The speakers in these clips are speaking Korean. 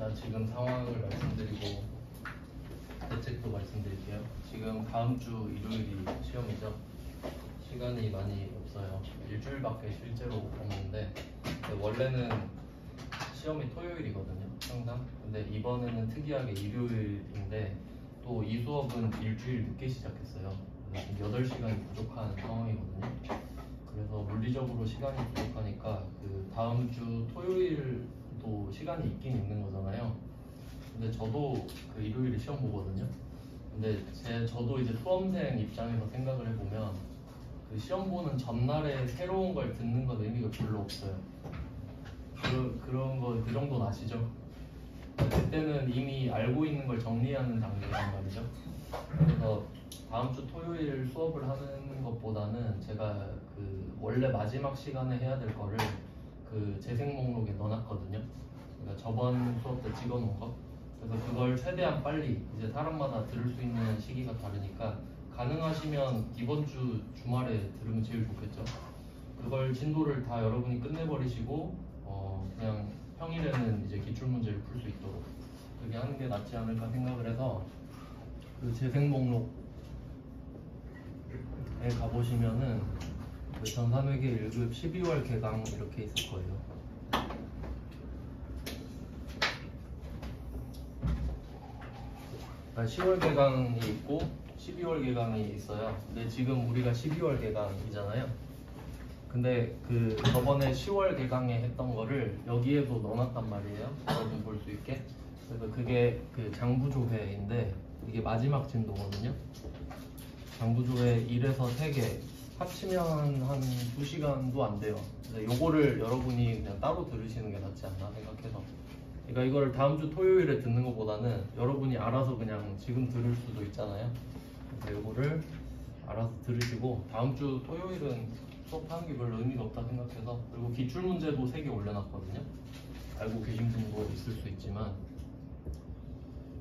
일단 지금 상황을 말씀드리고 대책도 말씀드릴게요. 지금 다음 주 일요일이 시험이죠. 시간이 많이 없어요. 일주일밖에 실제로 없는데 원래는 시험이 토요일이거든요. 항상. 근데 이번에는 특이하게 일요일인데 또 이 수업은 일주일 늦게 시작했어요. 지금 8시간이 부족한 상황이거든요. 그래서 물리적으로 시간이 부족하니까 그 다음 주 토요일도 시간이 있긴 있는 거잖아요. 근데 저도 그 일요일에 시험 보거든요. 근데 저도 이제 수험생 입장에서 생각을 해보면 그 시험 보는 전날에 새로운 걸 듣는 건 의미가 별로 없어요. 그런 거 그 정도는 아시죠? 그때는 이미 알고 있는 걸 정리하는 단계란 말이죠. 그래서 다음 주 토요일 수업을 하는 것보다는 제가 그 원래 마지막 시간에 해야 될 거를 그 재생 목록에 넣어놨거든요. 그러니까 저번 수업 때 찍어놓은 거. 그래서 그걸 최대한 빨리 이제 사람마다 들을 수 있는 시기가 다르니까 가능하시면 이번 주 주말에 들으면 제일 좋겠죠. 그걸 진도를 다 여러분이 끝내버리시고 그냥 평일에는 이제 기출문제를 풀 수 있도록 그렇게 하는 게 낫지 않을까 생각을 해서 그 재생 목록에 가보시면은 그 전산회계 1급 12월 개강 이렇게 있을 거예요. 10월 개강이 있고 12월 개강이 있어요. 근데 지금 우리가 12월 개강이잖아요. 근데 그 저번에 10월 개강에 했던 거를 여기에도 넣어놨단 말이에요. 여러분 볼 수 있게. 그래서 그게 그 장부조회인데 이게 마지막 진도거든요. 장부조회 1에서 3개 합치면 한 2시간도 안 돼요. 그래서 요거를 여러분이 그냥 따로 들으시는 게 낫지 않나 생각해서. 그러니까 이걸 다음 주 토요일에 듣는 것보다는 여러분이 알아서 그냥 지금 들을 수도 있잖아요. 그래서 요거를 알아서 들으시고 다음 주 토요일은 수업하는 게 별로 의미가 없다 생각해서. 그리고 기출문제도 3개 올려놨거든요. 알고 계신 분도 있을 수 있지만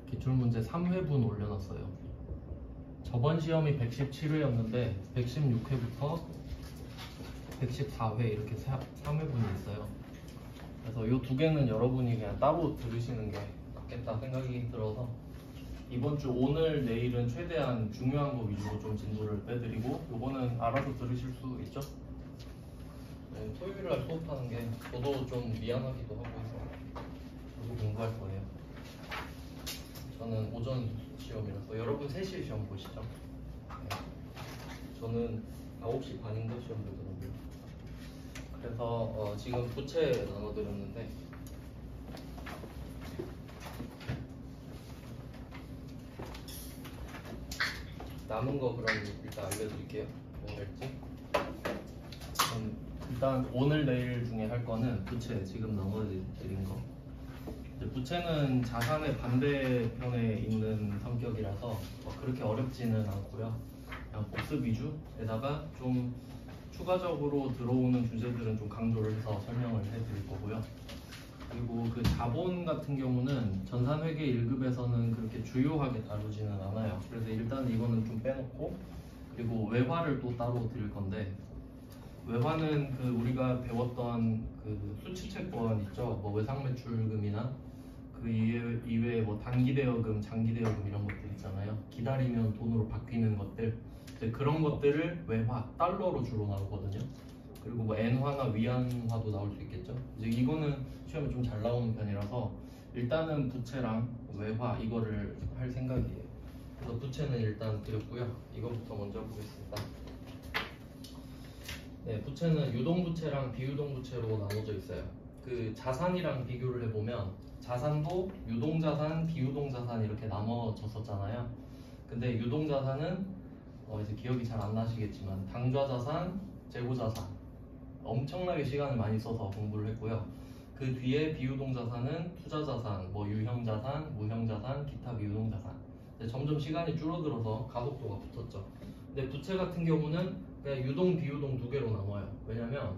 기출문제 3회분 올려놨어요. 저번 시험이 117회였는데 116회부터 114회 이렇게 3회분이 있어요. 그래서 이 2개는 여러분이 그냥 따로 들으시는 게 낫겠다 생각이 들어서 이번 주 오늘 내일은 최대한 중요한 거 위주로 좀 진도를 빼드리고 요거는 알아서 들으실 수 있죠? 네, 토요일날 수업하는 게 저도 좀 미안하기도 하고 해서 저도 공부할 거예요. 저는 오전 시험이라서 여러분 3시에 시험 보시죠? 네. 저는 9시 반인가 시험 보더라고요. 그래서 지금 부채 나눠드렸는데 남은 거 그럼 일단 알려드릴게요. 뭐 할지. 일단 오늘 내일 중에 할 거는 부채 지금 나눠드린 거. 부채는 자산의 반대편에 있는 성격이라서 그렇게 어렵지는 않고요. 그냥 복습 위주에다가 좀 추가적으로 들어오는 주제들은 좀 강조를 해서 설명을 해드릴 거고요. 그리고 그 자본 같은 경우는 전산회계 1급에서는 그렇게 주요하게 다루지는 않아요. 그래서 일단 이거는 좀 빼놓고, 그리고 외화를 또 따로 드릴 건데, 외화는 그 우리가 배웠던 그 수취채권 있죠. 뭐 외상매출금이나 그 이외에 뭐 단기대여금, 장기대여금 이런 것들 있잖아요. 기다리면 돈으로 바뀌는 것들. 그런 것들을 외화, 달러로 주로 나오거든요. 그리고 뭐 엔화나 위안화도 나올 수 있겠죠. 이제 이거는 시험에 좀 잘 나오는 편이라서 일단은 부채랑 외화 이거를 할 생각이에요. 그래서 부채는 일단 드렸고요. 이거부터 먼저 보겠습니다. 네, 부채는 유동부채랑 비유동부채로 나눠져 있어요. 그 자산이랑 비교를 해보면 자산도 유동자산, 비유동자산 이렇게 나눠졌었잖아요. 근데 유동자산은 이제 기억이 잘 안 나시겠지만 당좌자산, 재고자산 엄청나게 시간을 많이 써서 공부를 했고요. 그 뒤에 비유동자산은 투자자산, 뭐 유형자산, 무형자산, 기타 비유동자산. 점점 시간이 줄어들어서 가속도가 붙었죠. 근데 부채 같은 경우는 그냥 유동, 비유동 2개로 나눠요. 왜냐면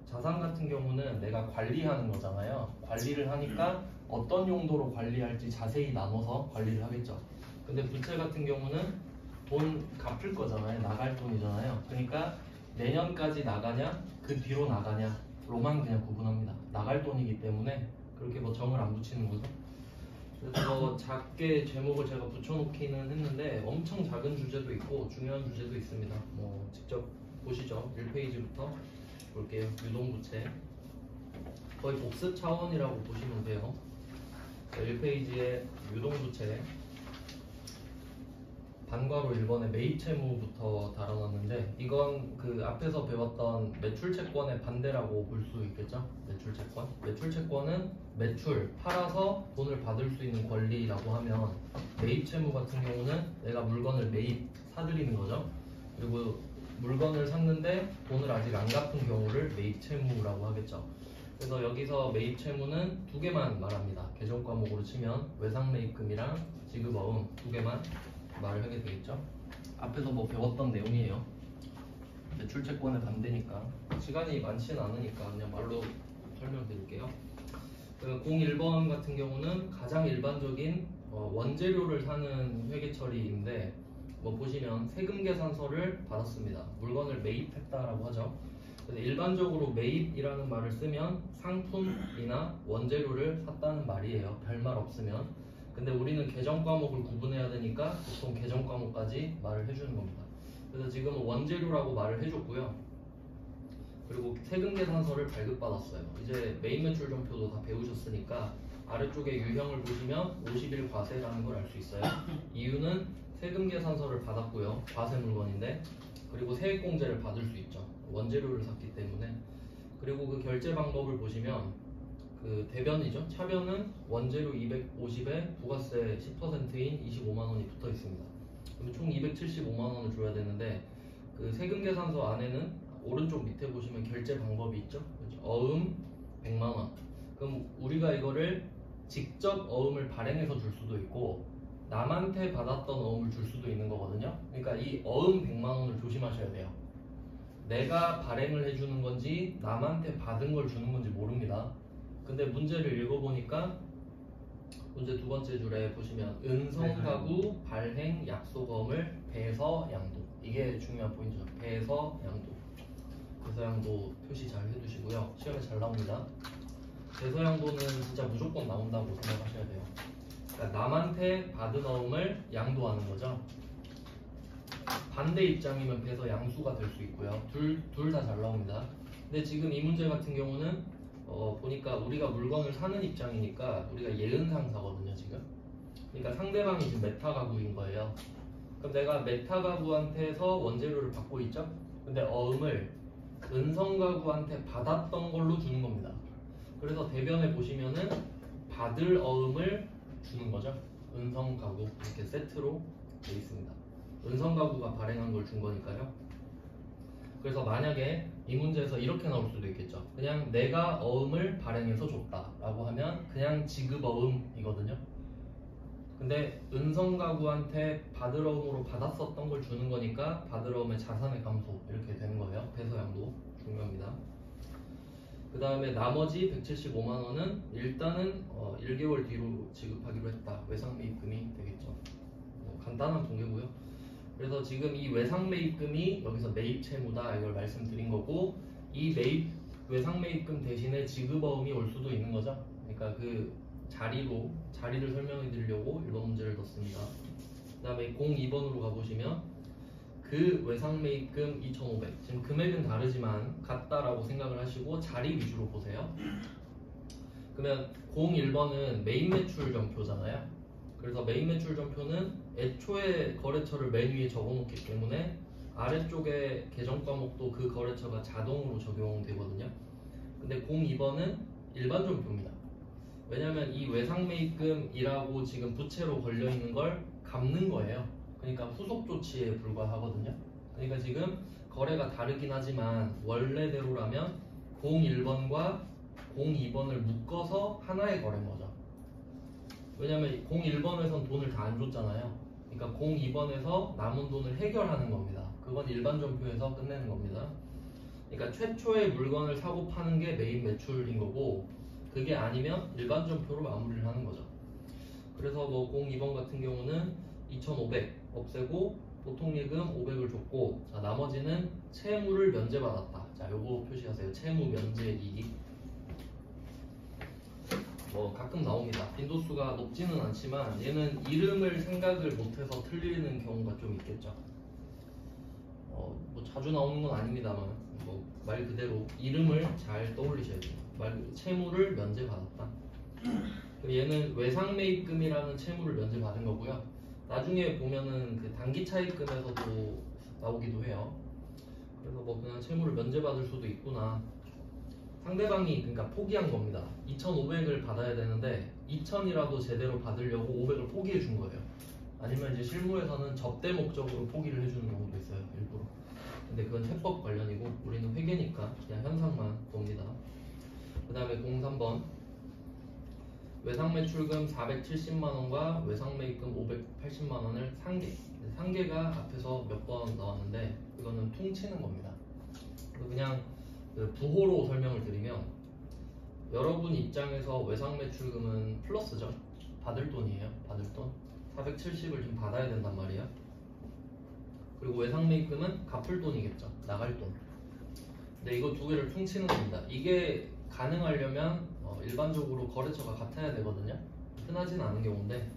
자산 같은 경우는 내가 관리하는 거잖아요. 관리를 하니까 어떤 용도로 관리할지 자세히 나눠서 관리를 하겠죠. 근데 부채 같은 경우는 돈 갚을 거잖아요. 나갈 돈이잖아요. 그러니까 내년까지 나가냐, 그 뒤로 나가냐로만 그냥 구분합니다. 나갈 돈이기 때문에 그렇게 뭐 정을 안 붙이는 거죠. 그래서 작게 제목을 제가 붙여놓기는 했는데 엄청 작은 주제도 있고 중요한 주제도 있습니다. 뭐 직접 보시죠. 1페이지부터 볼게요. 유동부채 거의 복습 차원이라고 보시면 돼요. 1페이지에 유동부채 반괄호 1번에 매입채무부터 다뤄놨는데 이건 그 앞에서 배웠던 매출채권의 반대라고 볼 수 있겠죠? 매출채권. 매출채권은 매출, 팔아서 돈을 받을 수 있는 권리라고 하면 매입채무 같은 경우는 내가 물건을 사들이는 거죠. 그리고 물건을 샀는데 돈을 아직 안 갚은 경우를 매입채무라고 하겠죠. 그래서 여기서 매입채무는 두 개만 말합니다. 개정 과목으로 치면 외상매입금이랑 지급어음 두 개만 말을 하게 되겠죠. 앞에서 뭐 배웠던 내용이에요. 매출채권의 반대니까 시간이 많지는 않으니까 그냥 말로 설명드릴게요. 그 01번 같은 경우는 가장 일반적인 원재료를 사는 회계처리인데 뭐 보시면 세금계산서를 받았습니다. 물건을 매입했다라고 하죠. 그래서 일반적으로 매입이라는 말을 쓰면 상품이나 원재료를 샀다는 말이에요. 별말 없으면. 근데 우리는 개정 과목을 구분해야 되니까 보통 개정 과목까지 말을 해주는 겁니다. 그래서 지금은 원재료라고 말을 해줬고요. 그리고 세금계산서를 발급받았어요. 이제 매입매출점표도 다 배우셨으니까 아래쪽에 유형을 보시면 50일 과세라는 걸 알 수 있어요. 이유는 세금계산서를 받았고요. 과세 물건인데 그리고 세액공제를 받을 수 있죠. 원재료를 샀기 때문에. 그리고 그 결제 방법을 보시면 그 대변이죠. 차변은 원재료 250에 부가세 10%인 25만 원이 붙어 있습니다. 그럼 총 275만 원을 줘야 되는데 그 세금계산서 안에는 오른쪽 밑에 보시면 결제 방법이 있죠. 어음 100만 원. 그럼 우리가 이거를 직접 어음을 발행해서 줄 수도 있고 남한테 받았던 어음을 줄 수도 있는 거거든요. 그러니까 이 어음 100만 원을 조심하셔야 돼요. 내가 발행을 해주는 건지 남한테 받은 걸 주는 건지 모릅니다. 근데 문제를 읽어보니까 문제 두 번째 줄에 보시면 은성가구 발행 약속어음을 배서양도, 이게 중요한 포인트죠. 배서양도. 배서양도 표시 잘 해두시고요. 시험에 잘 나옵니다. 배서양도는 진짜 무조건 나온다고 생각하셔야 돼요. 그러니까 남한테 받은 어음을 양도하는 거죠. 반대 입장이면 배서양수가 될 수 있고요. 둘 다 잘 나옵니다. 근데 지금 이 문제 같은 경우는 보니까 우리가 물건을 사는 입장이니까 우리가 예은상사거든요 지금. 그러니까 상대방이 지금 메타가구인 거예요. 그럼 내가 메타가구한테서 원재료를 받고 있죠. 근데 어음을 은성가구한테 받았던 걸로 주는 겁니다. 그래서 대변에 보시면은 받을 어음을 주는 거죠. 은성가구 이렇게 세트로 되어 있습니다. 은성가구가 발행한 걸 준 거니까요. 그래서 만약에 이 문제에서 이렇게 나올 수도 있겠죠. 그냥 내가 어음을 발행해서 줬다 라고 하면 그냥 지급어음이거든요. 근데 은성가구한테 받을 어음으로 받았었던 걸 주는 거니까 받을 어음의 자산의 감소 이렇게 되는 거예요. 배서양도 중요합니다. 그 다음에 나머지 175만 원은 일단은 1개월 뒤로 지급하기로 했다. 외상매입금이 되겠죠. 간단한 통계고요. 그래서 지금 이 외상매입금이 여기서 매입채무다 이걸 말씀드린 거고, 이 외상매입금 대신에 지급어음이 올 수도 있는 거죠. 그러니까 그 자리를 설명해 드리려고 1번 문제를 넣습니다. 그 다음에 02번으로 가보시면 그 외상매입금 2,500, 지금 금액은 다르지만 같다라고 생각을 하시고 자리 위주로 보세요. 그러면 01번은 매입매출점표잖아요. 그래서 매입매출점표는 애초에 거래처를 맨 위에 적어놓기 때문에 아래쪽에 개정 과목도 그 거래처가 자동으로 적용되거든요. 근데 02번은 일반점표입니다. 왜냐면 이 외상매입금이라고 지금 부채로 걸려있는 걸 갚는 거예요. 그러니까 후속 조치에 불과하거든요. 그러니까 지금 거래가 다르긴 하지만 원래대로라면 01번과 02번을 묶어서 하나의 거래인 거죠. 왜냐면 01번에선 돈을 다 안 줬잖아요. 그러니까 02번에서 남은 돈을 해결하는 겁니다. 그건 일반점표에서 끝내는 겁니다. 그러니까 최초의 물건을 사고 파는 게 매입 매출인 거고, 그게 아니면 일반점표로 마무리를 하는 거죠. 그래서 뭐 02번 같은 경우는 2,500 없애고 보통예금 500을 줬고, 자, 나머지는 채무를 면제받았다. 자, 요거 표시하세요. 채무 면제 이익. 가끔 나옵니다. 빈도수가 높지는 않지만 얘는 이름을 생각을 못해서 틀리는 경우가 좀 있겠죠. 뭐 자주 나오는 건 아닙니다만 뭐 말 그대로 이름을 잘 떠올리셔야 돼요. 채무를 면제받았다. 얘는 외상매입금이라는 채무를 면제받은 거고요. 나중에 보면은 그 단기 차입금에서도 나오기도 해요. 그래서 뭐 그냥 채무를 면제받을 수도 있구나. 상대방이 그러니까 포기한 겁니다. 2,500을 받아야 되는데 2,000이라도 제대로 받으려고 500을 포기해 준 거예요. 아니면 이제 실무에서는 접대 목적으로 포기를 해주는 경우도 있어요. 일부러. 근데 그건 채법 관련이고 우리는 회계니까 그냥 현상만 봅니다. 그 다음에 03번 외상매출금 470만원과 외상매입금 580만원을 상계. 상계가 앞에서 몇 번 나왔는데 이거는 퉁치는 겁니다. 그냥 그 부호로 설명을 드리면 여러분 입장에서 외상매출금은 플러스죠. 받을 돈이에요. 받을 돈 470을 좀 받아야 된단 말이에요. 그리고 외상매입금은 갚을 돈이겠죠. 나갈 돈. 근데 이거 두 개를 퉁치는 겁니다. 이게 가능하려면 일반적으로 거래처가 같아야 되거든요. 흔하진 않은 경우인데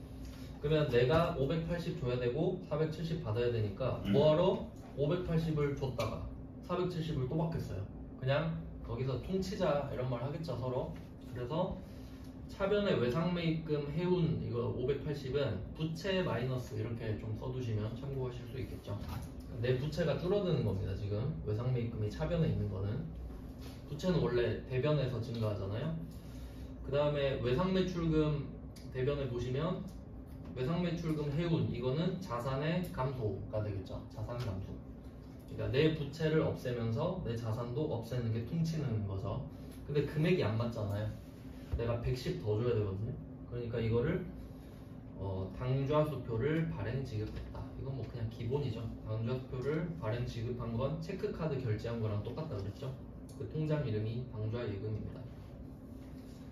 그러면 내가 580 줘야 되고 470 받아야 되니까 뭐하러 580을 줬다가 470을 또 받겠어요. 그냥 거기서 퉁치자 이런 말 하겠죠 서로. 그래서 차변의 외상매입금 해운 이거 580은 부채 마이너스 이렇게 좀 써두시면 참고하실 수 있겠죠. 내 부채가 줄어드는 겁니다. 지금 외상매입금이 차변에 있는 거는. 부채는 원래 대변에서 증가하잖아요. 그 다음에 외상매출금 대변에 보시면 외상매출금 해운 이거는 자산의 감소가 되겠죠. 자산 감소. 그러니까 내 부채를 없애면서 내 자산도 없애는 게 퉁치는 거죠. 근데 금액이 안 맞잖아요. 내가 110 더 줘야 되거든요. 그러니까 이거를 당좌수표를 발행 지급했다. 이건 뭐 그냥 기본이죠. 당좌수표를 발행 지급한 건 체크카드 결제한 거랑 똑같다 그랬죠. 그 통장 이름이 당좌예금입니다.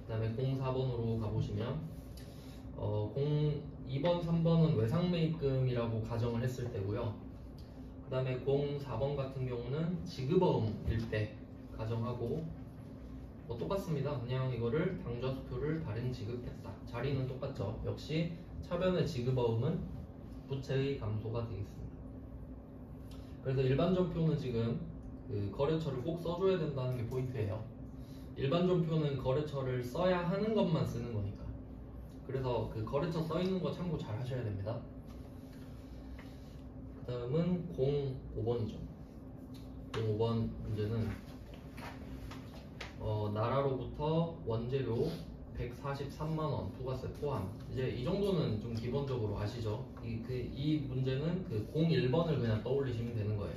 그 다음에 04번으로 가보시면 2번, 3번은 외상매입금이라고 가정을 했을 때고요. 그 다음에 04번 같은 경우는 지급어음일 때 가정하고 똑같습니다. 그냥 이거를 당좌수표를 발행 지급했다. 자리는 똑같죠. 역시 차변의 지급어음은 부채의 감소가 되겠습니다. 그래서 일반전표는 지금 그 거래처를 꼭 써줘야 된다는 게 포인트예요. 일반전표는 거래처를 써야 하는 것만 쓰는 거니까. 그래서 그 거래처 써있는 거 참고 잘 하셔야 됩니다. 그 다음은 05번이죠. 05번 문제는 나라로부터 원재료 143만원 부가세 포함. 이제 이 정도는 좀 기본적으로 아시죠? 이 문제는 그 01번을 그냥 떠올리시면 되는 거예요.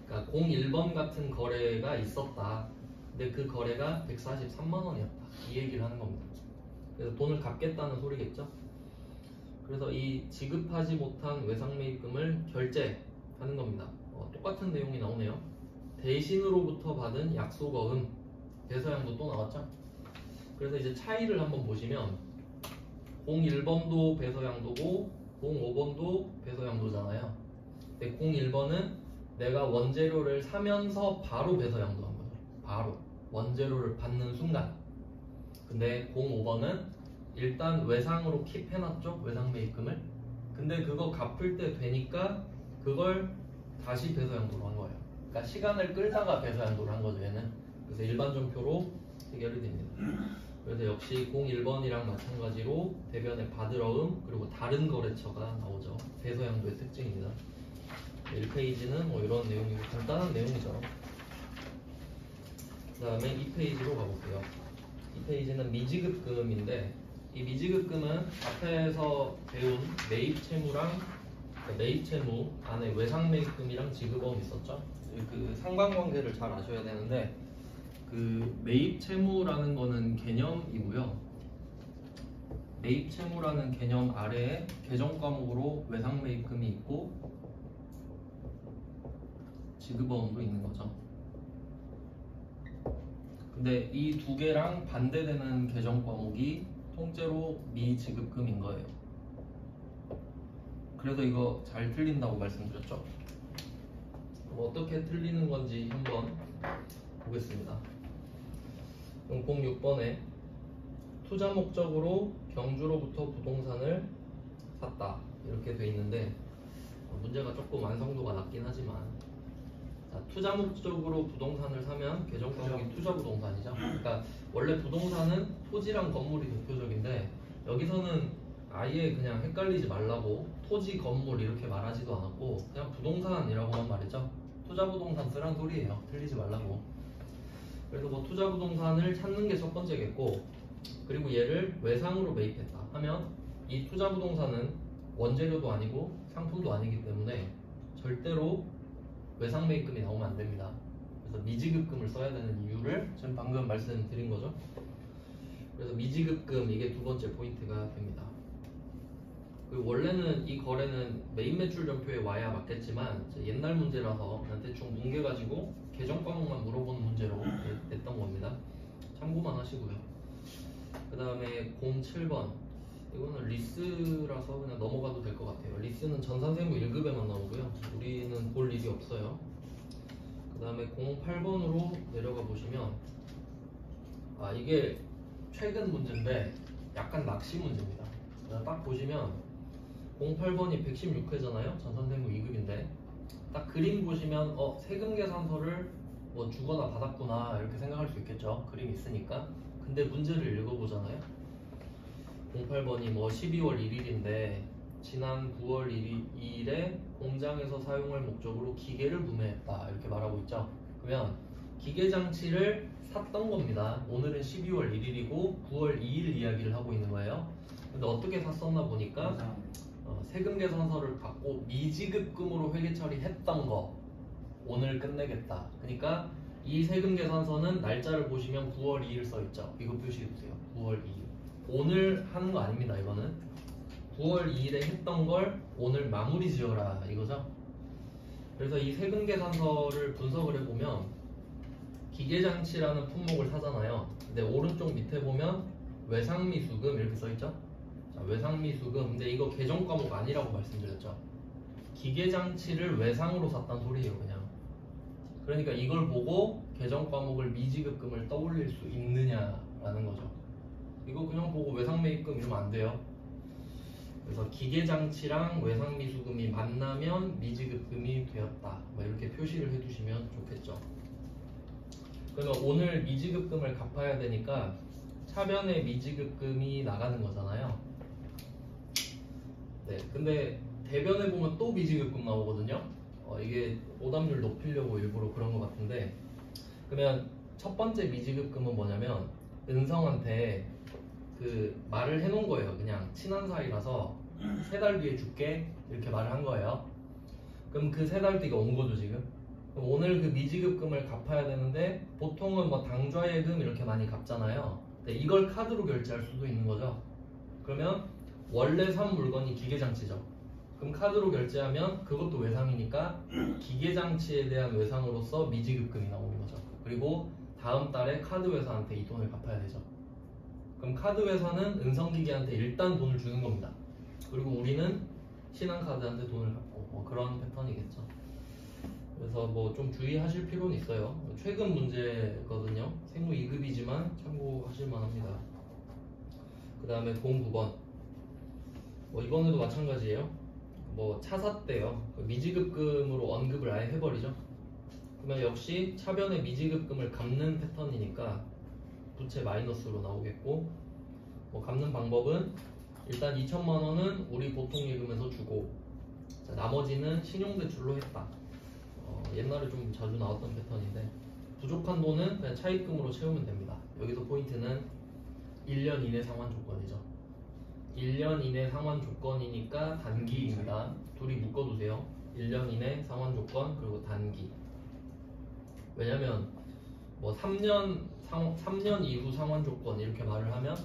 그러니까 01번 같은 거래가 있었다. 근데 그 거래가 143만원이었다. 이 얘기를 하는 겁니다. 그래서 돈을 갚겠다는 소리겠죠? 그래서 이 지급하지 못한 외상매입금을 결제하는 겁니다. 똑같은 내용이 나오네요. 대신으로부터 받은 약속어음 배서양도 또 나왔죠? 그래서 이제 차이를 한번 보시면 01번도 배서양도고 05번도 배서양도잖아요. 근데 01번은 내가 원재료를 사면서 바로 배서양도 한 거죠. 바로 원재료를 받는 순간. 근데 05번은 일단 외상으로 킵해놨죠. 외상매입금을. 근데 그거 갚을 때 되니까 그걸 다시 배서양도로 한 거예요. 그러니까 시간을 끌다가 배서양도를 한 거죠. 얘는. 그래서 일반전표로 해결이 됩니다. 그래서 역시 01번이랑 마찬가지로 대변에 받으러음 그리고 다른 거래처가 나오죠. 배서양도의 특징입니다. 1페이지는 뭐 이런 내용이고 간단한 내용이죠. 그 다음에 2페이지로 가볼게요. 2페이지는 미지급금인데 이 미지급금은 앞에서 배운 매입채무랑 매입채무 안에 외상매입금이랑 지급어음 있었죠. 그 상관관계를 잘 아셔야 되는데 그 매입채무라는 거는 개념이고요. 매입채무라는 개념 아래에 계정과목으로 외상매입금이 있고 지급어음도 있는 거죠. 근데 이 두 개랑 반대되는 계정과목이 통째로 미지급금인 거예요. 그래서 이거 잘 틀린다고 말씀드렸죠. 어떻게 틀리는 건지 한번 보겠습니다. 그럼 06번에 투자 목적으로 경주로부터 부동산을 샀다 이렇게 돼 있는데 문제가 조금 완성도가 낮긴 하지만 자, 투자 목적으로 부동산을 사면 계정과목이 투자 부동산이죠. 그러니까 원래 부동산은 토지랑 건물이 대표적인데 여기서는 아예 그냥 헷갈리지 말라고 토지, 건물 이렇게 말하지도 않았고 그냥 부동산이라고만 말했죠. 투자 부동산 쓰란 소리예요. 틀리지 말라고. 그래서 뭐 투자 부동산을 찾는 게 첫 번째겠고 그리고 얘를 외상으로 매입했다 하면 이 투자 부동산은 원재료도 아니고 상품도 아니기 때문에 절대로 외상 매입금이 나오면 안 됩니다. 그래서 미지급금을 써야 되는 이유를 지금 방금 말씀드린 거죠. 그래서 미지급금 이게 두 번째 포인트가 됩니다. 그리고 원래는 이 거래는 매입 매출 전표에 와야 맞겠지만 옛날 문제라서 그냥 대충 뭉개가지고 계정 과목만 물어보는 문제로 냈던 겁니다. 참고만 하시고요. 그 다음에 07번 이거는 리스라서 그냥 넘어가도 될 것 같아요. 리스는 전산세무 1급에만 나오고요. 우리는 볼 일이 없어요. 그 다음에 08번으로 내려가 보시면 이게 최근 문제인데 약간 낚시 문제입니다. 딱 보시면 08번이 116회잖아요. 전산세무 2급인데 딱 그림 보시면 세금 계산서를 뭐 주거나 받았구나 이렇게 생각할 수 있겠죠. 그림 있으니까. 근데 문제를 읽어보잖아요. 08번이 뭐 12월 1일인데 지난 9월 2일에 공장에서 사용할 목적으로 기계를 구매했다 이렇게 말하고 있죠. 그러면 기계장치를 샀던 겁니다. 오늘은 12월 1일이고 9월 2일 이야기를 하고 있는 거예요. 근데 어떻게 샀었나 보니까 세금 계산서를 받고 미지급금으로 회계 처리했던 거 오늘 끝내겠다. 그러니까 이 세금 계산서는 날짜를 보시면 9월 2일 써있죠. 이거 표시해주세요. 9월 2일. 오늘 하는 거 아닙니다. 이거는 9월 2일에 했던 걸 오늘 마무리 지어라 이거죠. 그래서 이 세금 계산서를 분석을 해보면 기계장치라는 품목을 사잖아요. 근데 오른쪽 밑에 보면 외상미수금 이렇게 써있죠. 자, 외상미수금. 근데 이거 계정 과목 아니라고 말씀드렸죠. 기계장치를 외상으로 샀단 소리예요. 그냥. 그러니까 이걸 보고 계정 과목을 미지급금을 떠올릴 수 있느냐라는 거죠. 이거 그냥 보고 외상매입금 이러면 안 돼요. 그래서 기계장치랑 외상미수금이 만나면 미지급금이 되었다. 뭐 이렇게 표시를 해두시면 좋겠죠. 그러면 오늘 미지급금을 갚아야 되니까 차변에 미지급금이 나가는 거잖아요. 네, 근데 대변에 보면 또 미지급금 나오거든요. 이게 오답률 높이려고 일부러 그런 것 같은데 그러면 첫 번째 미지급금은 뭐냐면 은성한테 그 말을 해놓은 거예요. 그냥 친한 사이라서 3달 뒤에 줄게 이렇게 말을 한 거예요. 그럼 그 3달 뒤가 온 거죠 지금. 그럼 오늘 그 미지급금을 갚아야 되는데 보통은 뭐 당좌예금 이렇게 많이 갚잖아요. 근데 이걸 카드로 결제할 수도 있는 거죠. 그러면 원래 산 물건이 기계장치죠. 그럼 카드로 결제하면 그것도 외상이니까 기계장치에 대한 외상으로서 미지급금이 나오는 거죠. 그리고 다음 달에 카드 회사한테 이 돈을 갚아야 되죠. 그럼 카드 회사는 은성기계한테 일단 돈을 주는 겁니다. 그리고 우리는 신한카드한테 돈을 갚고 뭐 그런 패턴이겠죠. 그래서 뭐 좀 주의하실 필요는 있어요. 최근 문제거든요. 세무 2급이지만 참고하실 만합니다. 그 다음에 09번 뭐 이번에도 마찬가지예요. 뭐 차 샀대요. 미지급금으로 언급을 아예 해버리죠. 그러면 역시 차변에 미지급금을 갚는 패턴이니까 부채 마이너스로 나오겠고 뭐 갚는 방법은 일단 2천만 원은 우리 보통예금에서 주고 자, 나머지는 신용대출로 했다. 옛날에 좀 자주 나왔던 패턴인데 부족한 돈은 그냥 차입금으로 채우면 됩니다. 여기서 포인트는 1년 이내 상환 조건이죠. 1년 이내 상환 조건이니까 단기입니다. 둘이 묶어두세요. 1년 이내 상환 조건 그리고 단기. 왜냐면 뭐 3년 이후 상환 조건 이렇게 말을 하면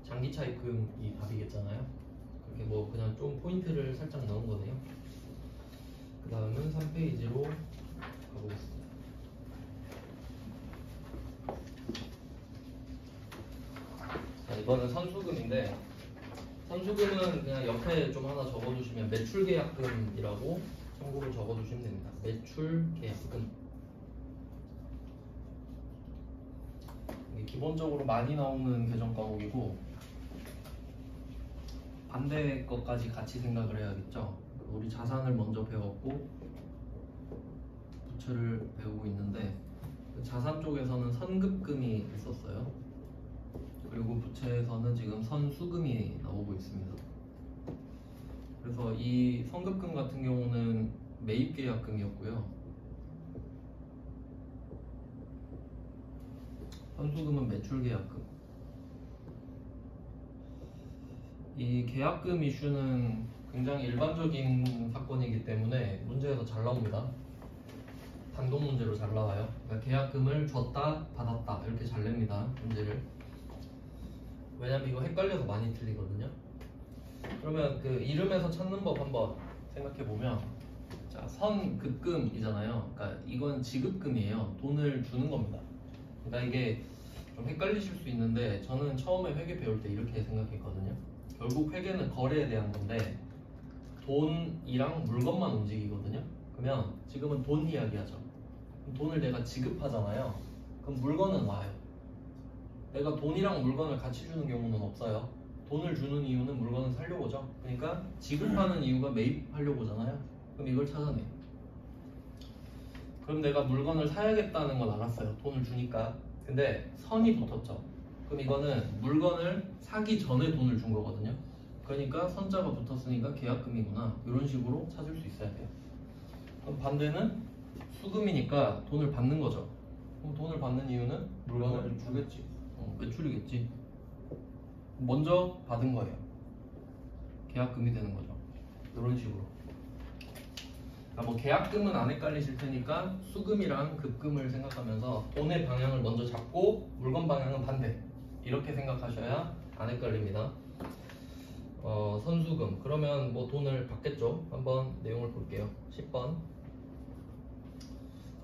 장기 차입금이 답이겠잖아요. 그렇게 뭐 그냥 좀 포인트를 살짝 넣은 거네요. 그 다음은 3페이지로 가보겠습니다. 자, 이거는 선수금인데 선수금은 그냥 옆에 좀 하나 적어두시면 매출계약금이라고 참고로 적어두시면 됩니다. 매출계약금. 이게 기본적으로 많이 나오는 계정 과목이고 반대 것까지 같이 생각을 해야겠죠. 우리 자산을 먼저 배웠고 부채를 배우고 있는데 자산 쪽에서는 선급금이 있었어요. 그리고 부채에서는 지금 선수금이 나오고 있습니다. 그래서 이 선급금 같은 경우는 매입계약금이었고요. 선수금은 매출계약금. 이 계약금 이슈는 굉장히 일반적인 사건이기 때문에 문제에서 잘 나옵니다. 단독 문제로 잘 나와요. 그러니까 계약금을 줬다 받았다 이렇게 잘 냅니다, 문제를. 왜냐면 이거 헷갈려서 많이 틀리거든요. 그러면 그 이름에서 찾는 법 한번 생각해 보면, 자, 선급금이잖아요. 그러니까 이건 지급금이에요. 돈을 주는 겁니다. 그러니까 이게 좀 헷갈리실 수 있는데 저는 처음에 회계 배울 때 이렇게 생각했거든요. 결국 회계는 거래에 대한 건데 돈이랑 물건만 움직이거든요. 그러면 지금은 돈 이야기하죠. 그럼 돈을 내가 지급하잖아요. 그럼 물건은 와요. 내가 돈이랑 물건을 같이 주는 경우는 없어요. 돈을 주는 이유는 물건을 사려고죠. 그러니까 지급하는 이유가 매입하려고잖아요. 그럼 이걸 찾아내. 그럼 내가 물건을 사야겠다는 건 알았어요. 돈을 주니까. 근데 선이 붙었죠. 그럼 이거는 물건을 사기 전에 돈을 준 거거든요. 그러니까 선자가 붙었으니까 계약금이구나. 이런 식으로 찾을 수 있어야 돼요. 그럼 반대는 수금이니까 돈을 받는 거죠. 그럼 돈을 받는 이유는 물건을 주겠지. 매출이겠지. 먼저 받은 거예요. 계약금이 되는 거죠. 이런 식으로. 뭐 계약금은 안 헷갈리실 테니까 수금이랑 급금을 생각하면서 돈의 방향을 먼저 잡고 물건 방향은 반대. 이렇게 생각하셔야 안 헷갈립니다. 선수금. 그러면 뭐 돈을 받겠죠. 한번 내용을 볼게요. 10번.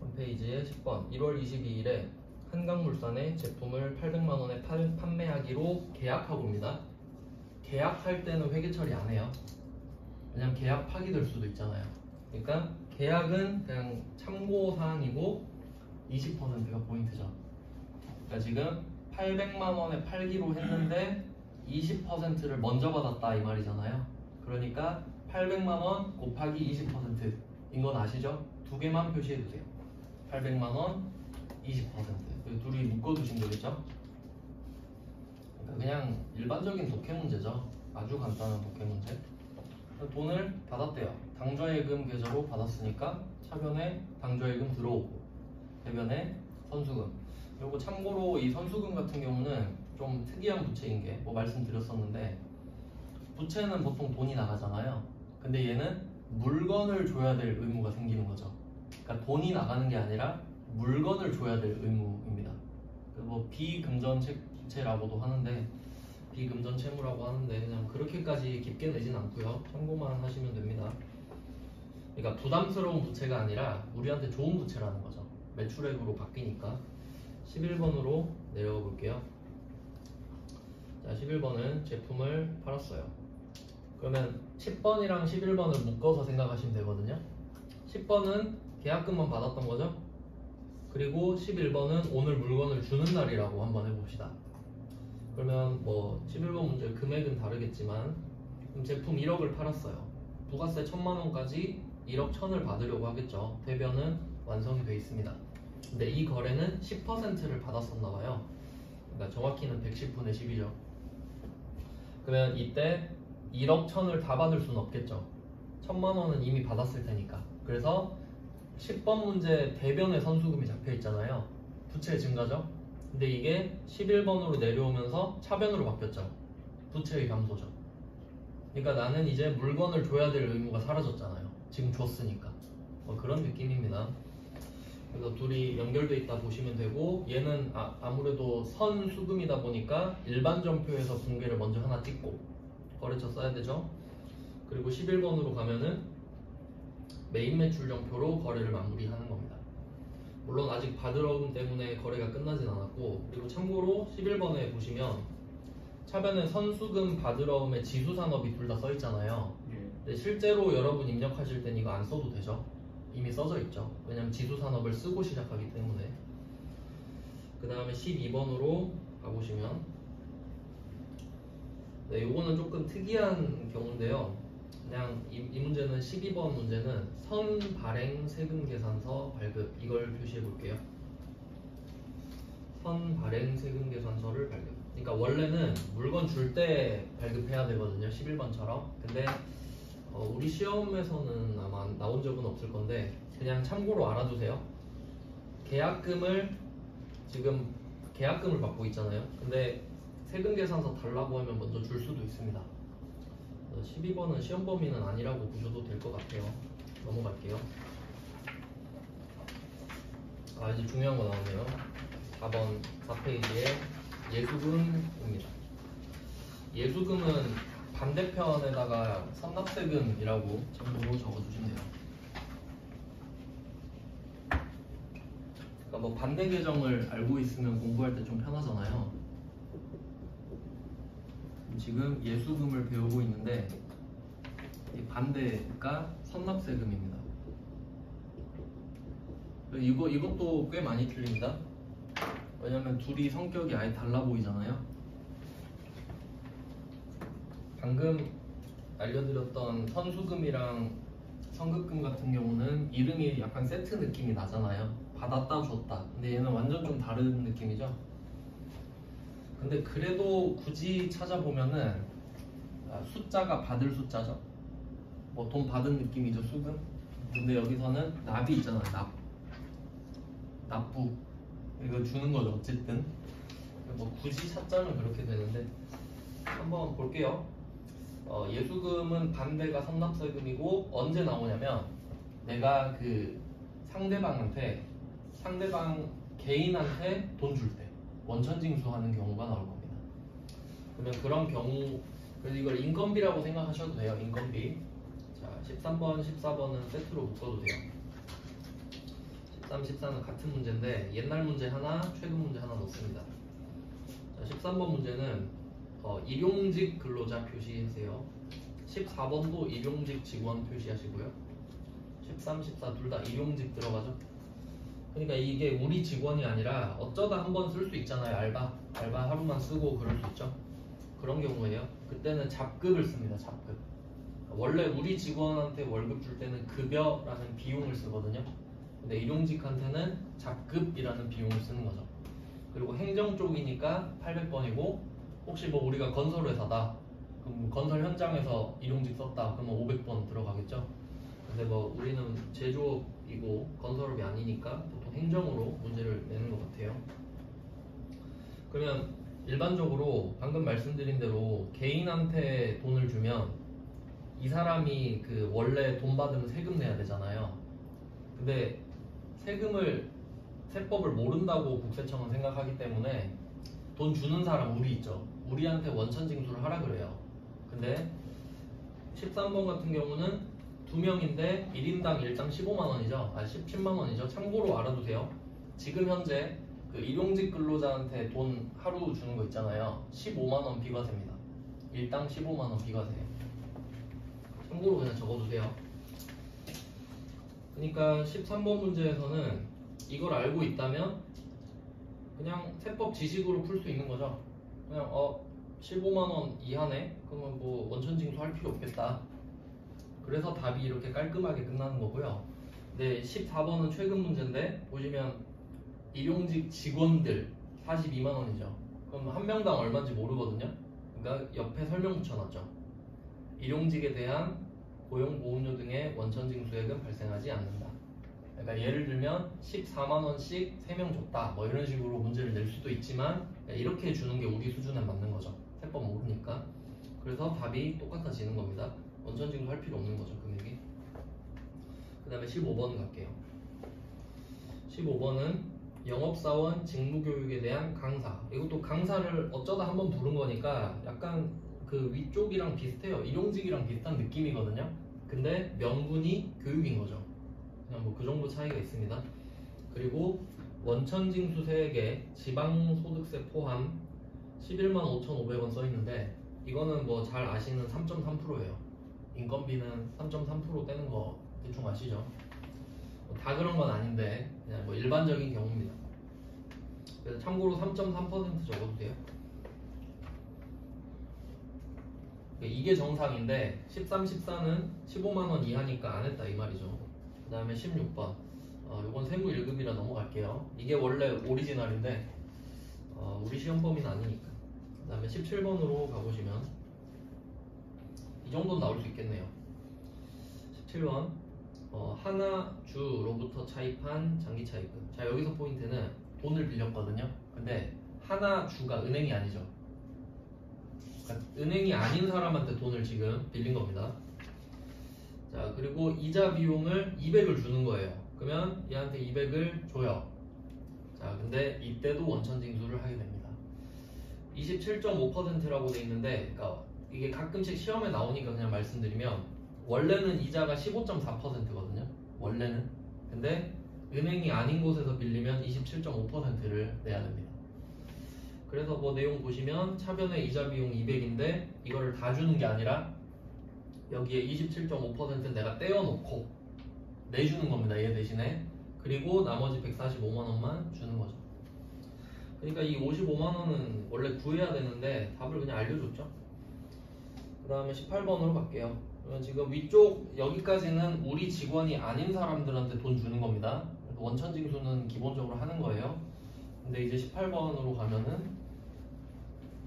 3페이지에 10번. 1월 22일에 한강물산에 제품을 800만 원에 판매하기로 계약하고입니다. 계약할 때는 회계 처리 안 해요. 왜냐면 계약 파기될 수도 있잖아요. 그러니까 계약은 그냥 참고사항이고 20%가 포인트죠. 그러니까 지금 800만 원에 팔기로 했는데 20%를 먼저 받았다 이 말이잖아요. 그러니까 800만 원 곱하기 20%인 건 아시죠? 두 개만 표시해 두세요. 800만 원 20%. 둘이 묶어두신 거겠죠? 그러니까 그냥 일반적인 독해 문제죠. 아주 간단한 독해 문제. 돈을 받았대요. 당좌예금 계좌로 받았으니까 차변에 당좌예금 들어오고 대변에 선수금. 그리고 참고로 이 선수금 같은 경우는 좀 특이한 부채인 게 뭐 말씀드렸었는데, 부채는 보통 돈이 나가잖아요. 근데 얘는 물건을 줘야 될 의무가 생기는 거죠. 그러니까 돈이 나가는 게 아니라 물건을 줘야 될 의무입니다. 뭐 비금전 부채라고도 하는데, 비금전 채무라고 하는데 그냥 그렇게까지 깊게 내진 않고요. 참고만 하시면 됩니다. 그러니까 부담스러운 부채가 아니라 우리한테 좋은 부채라는 거죠. 매출액으로 바뀌니까. 11번으로 내려가 볼게요. 자, 11번은 제품을 팔았어요. 그러면 10번이랑 11번을 묶어서 생각하시면 되거든요. 10번은 계약금만 받았던 거죠. 그리고 11번은 오늘 물건을 주는 날이라고 한번 해봅시다. 그러면 뭐 11번 문제 금액은 다르겠지만, 그럼 제품 1억을 팔았어요. 부가세 1000만원까지 1억 1000을 받으려고 하겠죠. 대변은 완성이 되어 있습니다. 근데 이 거래는 10%를 받았었나 봐요. 그러니까 정확히는 110분의 10이죠. 그러면 이때 1억 1000을 다 받을 수는 없겠죠. 1000만원은 이미 받았을 테니까. 그래서 10번 문제 대변에 선수금이 잡혀 있잖아요. 부채의 증가죠. 근데 이게 11번으로 내려오면서 차변으로 바뀌었죠. 부채의 감소죠. 그러니까 나는 이제 물건을 줘야 될 의무가 사라졌잖아요. 지금 줬으니까. 뭐 그런 느낌입니다. 그래서 둘이 연결돼 있다 보시면 되고, 얘는 아무래도 선수금이다 보니까 일반전표에서 붕괴를 먼저 하나 찍고 거래처 써야 되죠. 그리고 11번으로 가면은 매입매출전표로 거래를 마무리하는 겁니다. 물론 아직 바드러움 때문에 거래가 끝나진 않았고, 그리고 참고로 11번에 보시면 차변에 선수금, 바드러움에 지수산업이 둘 다 써있잖아요. 근데 실제로 여러분 입력하실 땐 이거 안 써도 되죠. 이미 써져 있죠. 왜냐면 지수산업을 쓰고 시작하기 때문에. 그 다음에 12번으로 가보시면 네, 요거는 조금 특이한 경우인데요. 그냥 이 문제는 12번 문제는 선 발행 세금 계산서 발급 이걸 표시해 볼게요. 선 발행 세금 계산서를 발급. 그러니까 원래는 물건 줄 때 발급해야 되거든요. 11번처럼. 근데 우리 시험에서는 아마 나온 적은 없을 건데 그냥 참고로 알아두세요. 계약금을 지금 계약금을 받고 있잖아요. 근데 세금 계산서 달라고 하면 먼저 줄 수도 있습니다. 12번은 시험 범위는 아니라고 보셔도 될 것 같아요. 넘어갈게요. 이제 중요한 거 나오네요. 4번 4페이지에 예수금입니다. 예수금은 반대편에다가 선납세금이라고 참고로 적어주시면 돼요. 그러니까 뭐 반대 계정을 알고 있으면 공부할 때 좀 편하잖아요. 지금 예수금을 배우고 있는데 이 반대가 선납세금입니다. 이것도 꽤 많이 틀립니다. 왜냐면 둘이 성격이 아예 달라 보이잖아요. 방금 알려드렸던 선수금이랑 성급금 같은 경우는 이름이 약간 세트 느낌이 나잖아요. 받았다 줬다. 근데 얘는 완전 좀 다른 느낌이죠. 근데 그래도 굳이 찾아보면은 숫자가 받을 숫자죠. 뭐 돈 받은 느낌이죠, 수금. 근데 여기서는 납이 있잖아요. 납부 이거 주는 거죠. 어쨌든 뭐 굳이 찾자면 그렇게 되는데 한번 볼게요. 예수금은 반대가 선납세금이고 언제 나오냐면 내가 그 상대방 개인한테 돈 줄 때 원천징수하는 경우가 나올 겁니다. 그러면 그런 경우 그래서 이걸 인건비라고 생각하셔도 돼요. 인건비. 자, 13번, 14번은 세트로 묶어도 돼요. 13, 14는 같은 문제인데 옛날 문제 하나, 최근 문제 하나 넣습니다. 자, 13번 문제는 일용직 근로자 표시하세요. 14번도 일용직 직원 표시하시고요. 13, 14 둘 다 일용직 들어가죠. 그러니까 이게 우리 직원이 아니라 어쩌다 한번 쓸 수 있잖아요. 알바 하루만 쓰고 그럴 수 있죠. 그런 경우에요. 그때는 잡급을 씁니다. 잡급. 원래 우리 직원한테 월급 줄 때는 급여라는 비용을 쓰거든요. 근데 일용직한테는 잡급이라는 비용을 쓰는 거죠. 그리고 행정 쪽이니까 800번이고 혹시 뭐 우리가 건설회사다. 그럼 건설 현장에서 일용직 썼다. 그러면 500번 들어가겠죠. 근데 뭐 우리는 제조업이고 건설업이 아니니까 보통 행정으로 문제를 내는 것 같아요. 그러면 일반적으로 방금 말씀드린 대로 개인한테 돈을 주면 이 사람이 그 원래 돈 받으면 세금 내야 되잖아요. 근데 세법을 모른다고 국세청은 생각하기 때문에 돈 주는 사람 우리 있죠. 우리한테 원천징수를 하라 그래요. 근데 13번 같은 경우는 2명인데 1인당 일당 15만 원이죠. 10만 원이죠. 참고로 알아두세요. 지금 현재 그 일용직 근로자한테 돈 하루 주는 거 있잖아요. 15만 원 비과세입니다. 일당 15만 원 비과세예요. 참고로 그냥 적어두세요. 그러니까 13번 문제에서는 이걸 알고 있다면 그냥 세법 지식으로 풀 수 있는 거죠. 그냥 15만 원 이하네? 그러면 뭐 원천징수 할 필요 없겠다. 그래서 답이 이렇게 깔끔하게 끝나는 거고요. 네, 14번은 최근 문제인데 보시면 일용직 직원들 42만 원이죠. 그럼 한 명당 얼마인지 모르거든요. 그러니까 옆에 설명 붙여놨죠. 일용직에 대한 고용보험료 등의 원천징수액은 발생하지 않는다. 그러니까 예를 들면 14만 원씩 3명 줬다. 뭐 이런 식으로 문제를 낼 수도 있지만 이렇게 주는 게 우리 수준에 맞는 거죠. 세법 모르니까. 그래서 답이 똑같아지는 겁니다. 원천징수 할 필요 없는 거죠, 금액이. 그 다음에 15번 갈게요. 15번은 영업사원 직무교육에 대한 강사. 이것도 강사를 어쩌다 한번 부른 거니까 약간 그 위쪽이랑 비슷해요. 일용직이랑 비슷한 느낌이거든요. 근데 명분이 교육인 거죠. 그냥 뭐 그 정도 차이가 있습니다. 그리고 원천징수세액에 지방소득세 포함 11만 5,500원 써있는데 이거는 뭐 잘 아시는 3.3%예요. 인건비는 3.3% 떼는 거 대충 아시죠? 다 그런 건 아닌데 그냥 뭐 일반적인 경우입니다. 그래서 참고로 3.3% 적어도 돼요. 이게 정상인데 13, 14는 15만원 이하니까 안 했다 이 말이죠. 그 다음에 16번 요건 세무 1급이라 넘어갈게요. 이게 원래 오리지널인데 우리 시험 범위는 아니니까. 그 다음에 17번으로 가보시면 이 정도는 나올 수 있겠네요. 17번 하나주로부터 차입한 장기차입금. 자, 여기서 포인트는 돈을 빌렸거든요. 근데 하나주가 은행이 아니죠. 그러니까 은행이 아닌 사람한테 돈을 지금 빌린 겁니다. 자, 그리고 이자 비용을 200을 주는 거예요. 그러면 얘한테 200을 줘요. 자, 근데 이때도 원천징수를 하게 됩니다. 27.5%라고 돼 있는데, 그러니까 이게 가끔씩 시험에 나오니까 그냥 말씀드리면, 원래는 이자가 15.4%거든요. 원래는. 근데 은행이 아닌 곳에서 빌리면 27.5%를 내야 됩니다. 그래서 뭐 내용 보시면 차변의 이자 비용 200인데 이거를 다 주는 게 아니라 여기에 27.5% 내가 떼어놓고 내주는 겁니다. 얘 대신에. 그리고 나머지 145만원만 주는 거죠. 그러니까 이 55만원은 원래 구해야 되는데 답을 그냥 알려줬죠. 그 다음에 18번으로 갈게요. 그러면 지금 위쪽 여기까지는 우리 직원이 아닌 사람들한테 돈 주는 겁니다. 원천징수는 기본적으로 하는 거예요. 근데 이제 18번으로 가면은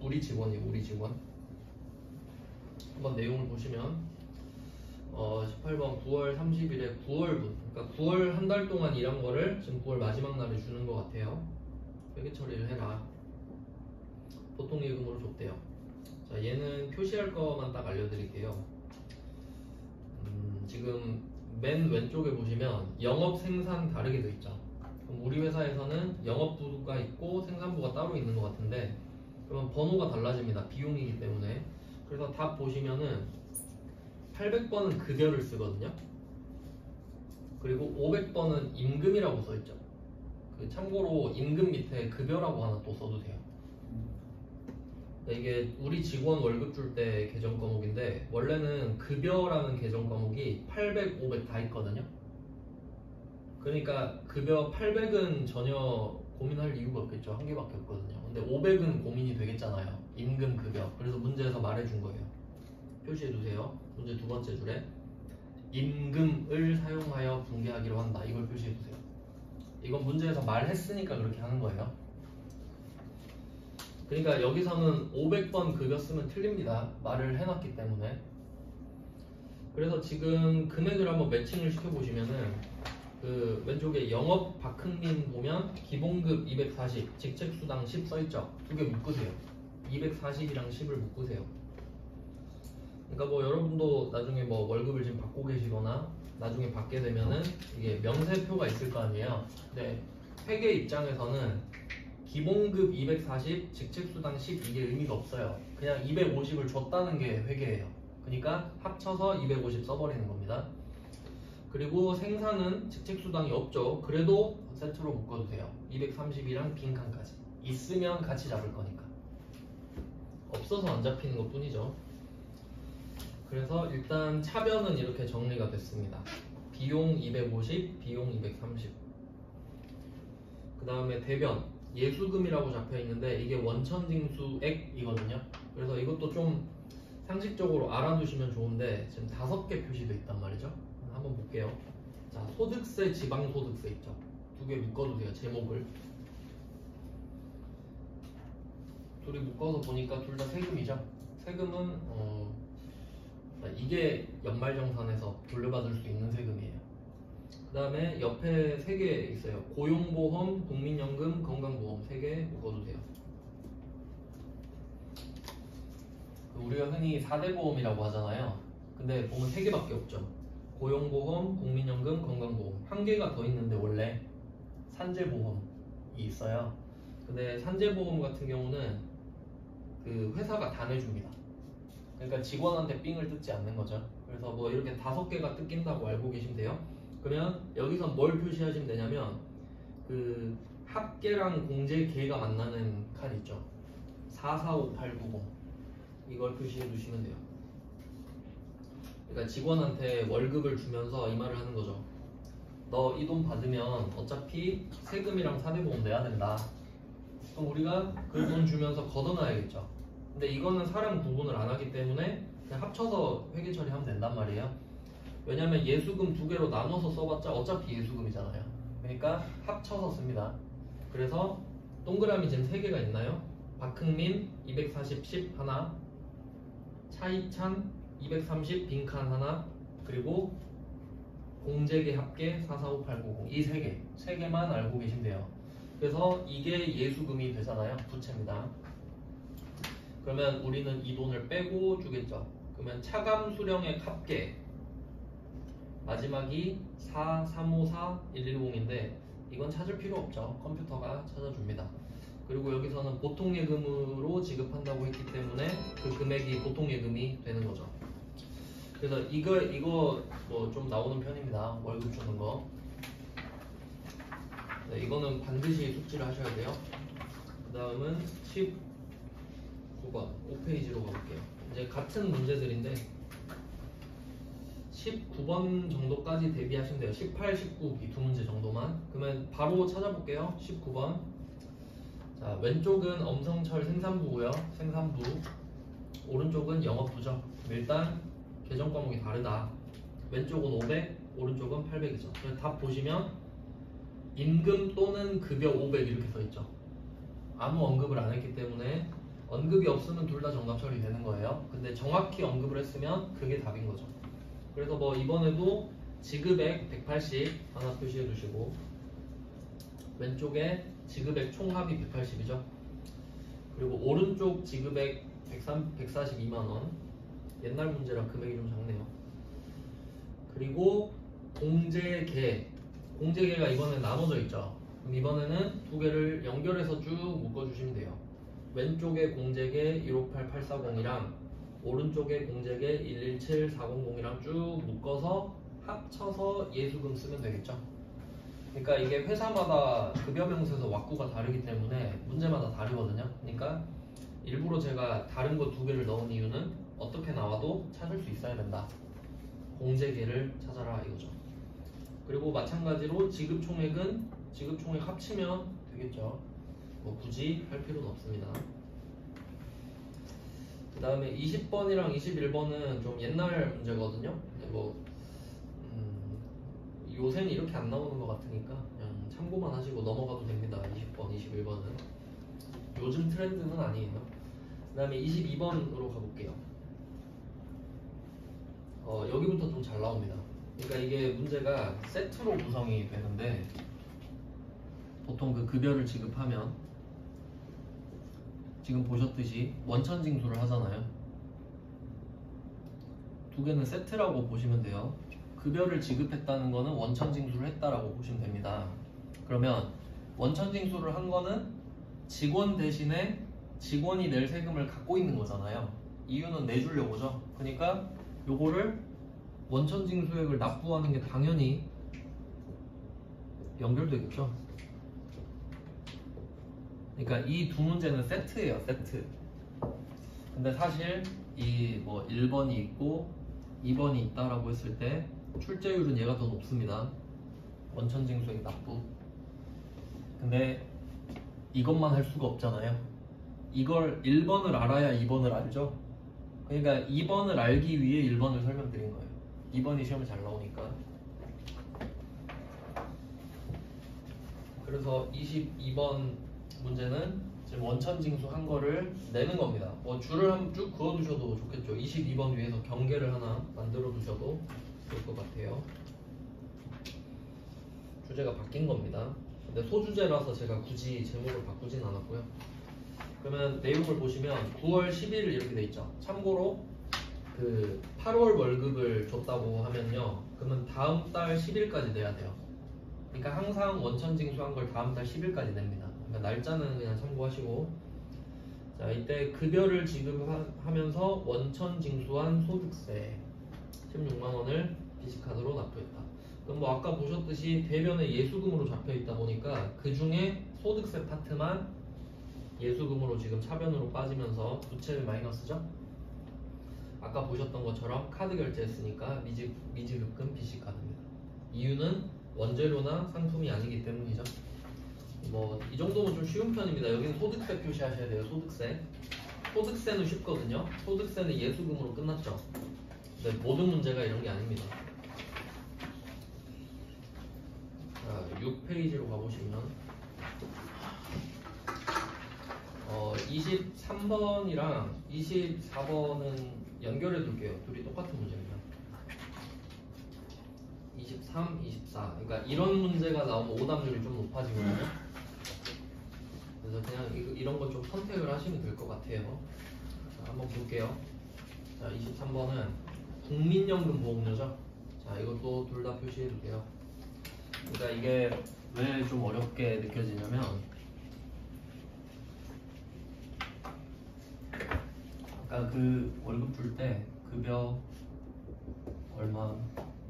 우리 직원이에요. 우리 직원. 한번 내용을 보시면 18번 9월 30일에 9월분, 그러니까 9월 한 달 동안 일한 거를 지금 9월 마지막 날에 주는 것 같아요. 회계 처리를 해라. 보통 예금으로 줬대요. 자, 얘는 표시할 거만 딱 알려드릴게요. 지금 맨 왼쪽에 보시면 영업 생산 다르게 돼 있죠. 그럼 우리 회사에서는 영업부가 있고 생산부가 따로 있는 것 같은데, 그러면 번호가 달라집니다. 비용이기 때문에. 그래서 답 보시면은 800번은 급여를 쓰거든요. 그리고 500번은 임금이라고 써있죠. 그 참고로 임금 밑에 급여라고 하나 또 써도 돼요. 이게 우리 직원 월급 줄 때 계정 과목인데 원래는 급여라는 계정 과목이 800, 500 다 있거든요. 그러니까 급여 800은 전혀 고민할 이유가 없겠죠. 한 개밖에 없거든요. 근데 500은 고민이 되겠잖아요. 임금 급여. 그래서 문제에서 말해준 거예요. 표시해두세요. 문제 두 번째 줄에 임금을 사용하여 붕괴하기로 한다. 이걸 표시해두세요. 이건 문제에서 말했으니까 그렇게 하는 거예요. 그러니까 여기서는 500번 급여 쓰면 틀립니다. 말을 해놨기 때문에. 그래서 지금 금액을 한번 매칭을 시켜보시면은 그 왼쪽에 영업 박흥민 보면 기본급 240, 직책수당 10 써있죠. 두 개 묶으세요. 240이랑 10을 묶으세요. 그러니까 뭐 여러분도 나중에 뭐 월급을 지금 받고 계시거나 나중에 받게 되면은 이게 명세표가 있을 거 아니에요. 근데 회계 입장에서는 기본급 240, 직책수당 10 이게 의미가 없어요. 그냥 250을 줬다는 게 회계예요. 그러니까 합쳐서 250 써버리는 겁니다. 그리고 생산은 직책수당이 없죠. 그래도 세트로 묶어도 돼요. 230이랑 빈칸까지. 있으면 같이 잡을 거니까. 없어서 안 잡히는 것 뿐이죠. 그래서 일단 차변은 이렇게 정리가 됐습니다. 비용 250, 비용 230. 그 다음에 대변. 예수금이라고 잡혀 있는데 이게 원천징수액이거든요. 그래서 이것도 좀 상식적으로 알아두시면 좋은데 지금 5개 표시되어 있단 말이죠. 한번 볼게요. 자, 소득세, 지방소득세 있죠. 두 개 묶어두세요. 제목을. 둘이 묶어서 보니까 둘 다 세금이죠. 세금은 이게 연말정산에서 돌려받을 수 있는 세금이에요. 그 다음에 옆에 3개 있어요. 고용보험, 국민연금, 건강보험 3개 묶어두세요. 우리가 흔히 4대 보험이라고 하잖아요. 근데 보면 3개밖에 없죠. 고용보험, 국민연금, 건강보험. 1개가 더 있는데 원래 산재보험이 있어요. 근데 산재보험 같은 경우는 그 회사가 다 내줍니다. 그러니까 직원한테 삥을 뜯지 않는 거죠. 그래서 뭐 이렇게 5개가 뜯긴다고 알고 계시면 돼요. 그러면 여기서 뭘 표시하시면 되냐면 그 합계랑 공제계가 만나는 칸 있죠. 445890 이걸 표시해 두시면 돼요. 그러니까 직원한테 월급을 주면서 이 말을 하는 거죠. 너 이 돈 받으면 어차피 세금이랑 사대보험 내야 된다. 그럼 우리가 그 돈 주면서 걷어놔야겠죠. 근데 이거는 사람 구분을 안 하기 때문에 그냥 합쳐서 회계 처리하면 된단 말이에요. 왜냐면 예수금 두 개로 나눠서 써봤자 어차피 예수금이잖아요. 그러니까 합쳐서 씁니다. 그래서 동그라미 지금 3개가 있나요? 박흥민 240, 10 하나, 차이찬 230 빈칸 하나, 그리고 공제계 합계 445890 이 3개만 알고 계시면 돼요. 그래서 이게 예수금이 되잖아요. 부채입니다. 그러면 우리는 이 돈을 빼고 주겠죠. 그러면 차감 수령액 합계 마지막이 4354110인데 이건 찾을 필요 없죠. 컴퓨터가 찾아줍니다. 그리고 여기서는 보통예금으로 지급한다고 했기 때문에 그 금액이 보통예금이 되는 거죠. 그래서 이거 뭐 좀 나오는 편입니다. 월급 주는 거. 네, 이거는 반드시 숙지를 하셔야 돼요. 그 다음은 19번 5페이지로 가볼게요. 이제 같은 문제들인데 19번 정도까지 대비하시면 돼요. 18, 19 이 두 문제 정도만. 그러면 바로 찾아볼게요. 19번. 자, 왼쪽은 엄성철 생산부고요. 생산부. 오른쪽은 영업부죠. 일단 계정 과목이 다르다. 왼쪽은 500, 오른쪽은 800이죠. 그래서 답 보시면 임금 또는 급여 500 이렇게 써있죠. 아무 언급을 안 했기 때문에 언급이 없으면 둘 다 정답 처리되는 거예요. 근데 정확히 언급을 했으면 그게 답인 거죠. 그래서 뭐 이번에도 지급액 180 하나 표시해 두시고 왼쪽에 지급액 총합이 180이죠. 그리고 오른쪽 지급액 142만원. 옛날 문제라 금액이 좀 작네요. 그리고 공제계가 이번에 나눠져 있죠. 그럼 이번에는 두 개를 연결해서 쭉 묶어주시면 돼요. 왼쪽에 공제계 158840이랑 오른쪽에 공제계 117400이랑 쭉 묶어서 합쳐서 예수금 쓰면 되겠죠. 그러니까 이게 회사마다 급여 명세서 왁구가 다르기 때문에 문제마다 다르거든요. 그러니까 일부러 제가 다른 거 두 개를 넣은 이유는 어떻게 나와도 찾을 수 있어야 된다. 공제계를 찾아라 이거죠. 그리고 마찬가지로 지급총액 합치면 되겠죠. 뭐 굳이 할 필요는 없습니다. 그 다음에 20번이랑 21번은 좀 옛날 문제거든요. 뭐 요새는 이렇게 안 나오는 것 같으니까 그냥 참고만 하시고 넘어가도 됩니다. 20번, 21번은 요즘 트렌드는 아니에요. 그 다음에 22번으로 가볼게요. 여기부터 좀 잘 나옵니다. 그러니까 이게 문제가 세트로 구성이 되는데 보통 그 급여를 지급하면 지금 보셨듯이 원천징수를 하잖아요. 두 개는 세트라고 보시면 돼요. 급여를 지급했다는 거는 원천징수를 했다라고 보시면 됩니다. 그러면 원천징수를 한 거는 직원 대신에 직원이 낼 세금을 갖고 있는 거잖아요. 이유는 내주려고죠. 그러니까 요거를 원천징수액을 납부하는 게 당연히 연결되겠죠. 그러니까 이 두 문제는 세트예요. 세트. 근데 사실 이 뭐 1번이 있고 2번이 있다라고 했을 때 출제율은 얘가 더 높습니다. 원천징수액 납부. 근데 이것만 할 수가 없잖아요. 이걸 1번을 알아야 2번을 알죠. 그러니까 2번을 알기 위해 1번을 설명드린 거예요. 2번이 시험에 잘 나오니까. 그래서 22번 문제는 지금 원천징수 한 거를 내는 겁니다. 뭐 줄을 한번 쭉 그어 두셔도 좋겠죠. 22번 위에서 경계를 하나 만들어 두셔도 좋을 것 같아요. 주제가 바뀐 겁니다. 근데 소주제라서 제가 굳이 제목을 바꾸진 않았고요. 그러면 내용을 보시면 9월 10일 이렇게 돼 있죠. 참고로 그 8월 월급을 줬다고 하면요, 그러면 다음 달 10일까지 내야 돼요. 그러니까 항상 원천징수한 걸 다음 달 10일까지 냅니다. 그러니까 날짜는 그냥 참고하시고, 자 이때 급여를 지급하면서 원천징수한 소득세 16만 원을 BC카드로 납부했다. 그럼 뭐 아까 보셨듯이 대변에 예수금으로 잡혀 있다 보니까 그 중에 소득세 파트만 예수금으로 지금 차변으로 빠지면서 부채는 마이너스죠. 아까 보셨던 것처럼 카드 결제했으니까 미지급금 BC카드입니다. 이유는 원재료나 상품이 아니기 때문이죠. 뭐 이 정도면 좀 쉬운 편입니다. 여기는 소득세 표시하셔야 돼요. 소득세. 소득세는 쉽거든요. 소득세는 예수금으로 끝났죠. 근데 모든 문제가 이런 게 아닙니다. 자, 6페이지로 가보시면 23번이랑 24번은 연결해 둘게요. 둘이 똑같은 문제입니다. 23, 24. 그러니까 이런 문제가 나오면 오답률이 좀 높아지거든요. 그래서 그냥 이런 건 좀 선택을 하시면 될 것 같아요. 자, 한번 볼게요. 자, 23번은 국민연금 보험료죠. 자, 이것도 둘 다 표시해 둘게요. 그러니까 이게 왜 좀 어렵게 느껴지냐면 아까 그 월급 줄 때 급여 얼마,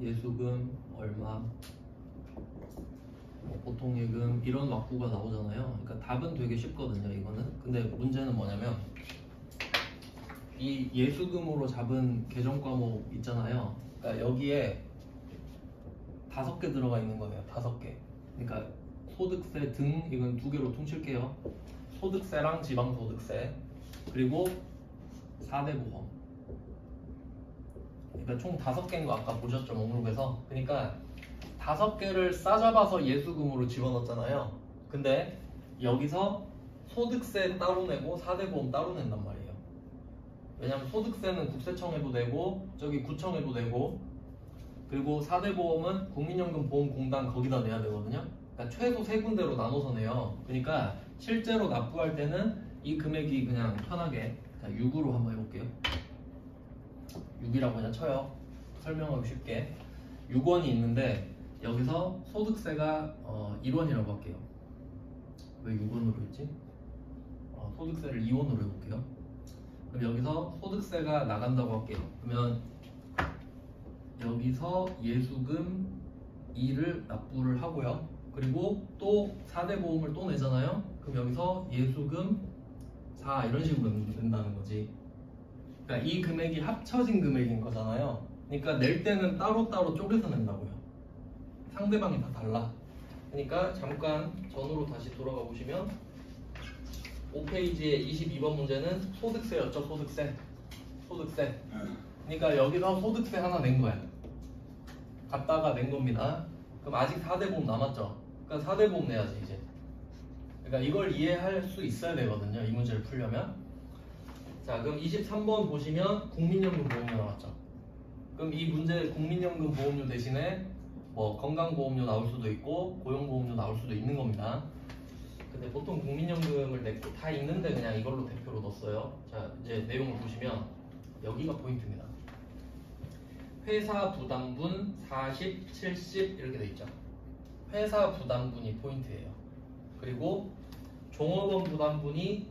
예수금 얼마, 뭐 보통예금 이런 왁구가 나오잖아요. 그러니까 답은 되게 쉽거든요, 이거는. 근데 문제는 뭐냐면 이 예수금으로 잡은 계정 과목 있잖아요. 그러니까 여기에 5개 들어가 있는 거예요. 5개. 그러니까 소득세 등 이건 2개로 퉁칠게요. 소득세랑 지방소득세 그리고 4대 보험. 그러니까 총 5개인 거 아까 보셨죠, 목록에서. 그러니까 5개를 싸잡아서 예수금으로 집어넣었잖아요. 근데 여기서 소득세 따로 내고 4대 보험 따로 낸단 말이에요. 왜냐면 소득세는 국세청에도 내고 저기 구청에도 내고 그리고 4대 보험은 국민연금보험공단 거기다 내야 되거든요. 그러니까 최소 3군데로 나눠서 내요. 그러니까 실제로 납부할 때는 이 금액이 그냥 편하게 6으로 한번 해볼게요. 6이라고 그냥 쳐요. 설명하기 쉽게 6원이 있는데 여기서 소득세가 1원이라고 할게요. 왜 6원으로 했지? 소득세를 2원으로 해볼게요. 그럼 여기서 소득세가 나간다고 할게요. 그러면 여기서 예수금 2를 납부를 하고요. 그리고 또 4대 보험을 또 내잖아요. 그럼 여기서 예수금 4 이런 식으로 낸다는 거지. 그러니까 이 금액이 합쳐진 금액인 거잖아요. 그러니까 낼 때는 따로따로 쪼개서 낸다고요. 상대방이 다 달라. 그러니까 잠깐 전으로 다시 돌아가 보시면 5페이지의 22번 문제는 소득세였죠. 소득세. 그러니까 여기서 소득세 하나 낸 거야. 갖다가 낸 겁니다. 그럼 아직 4대 보험 남았죠. 그러니까 4대 보험 내야지 이제. 그러니까 이걸 이해할 수 있어야 되거든요. 이 문제를 풀려면. 자, 그럼 23번 보시면 국민연금 보험료 나왔죠. 그럼 이 문제 국민연금 보험료 대신에 뭐 건강보험료 나올 수도 있고 고용보험료 나올 수도 있는 겁니다. 근데 보통 국민연금을 냈고 다 있는데 그냥 이걸로 대표로 넣었어요. 자, 이제 내용을 보시면 여기가 포인트입니다. 회사 부담분 40, 70 이렇게 돼 있죠. 회사 부담분이 포인트예요. 그리고 종업원 부담분이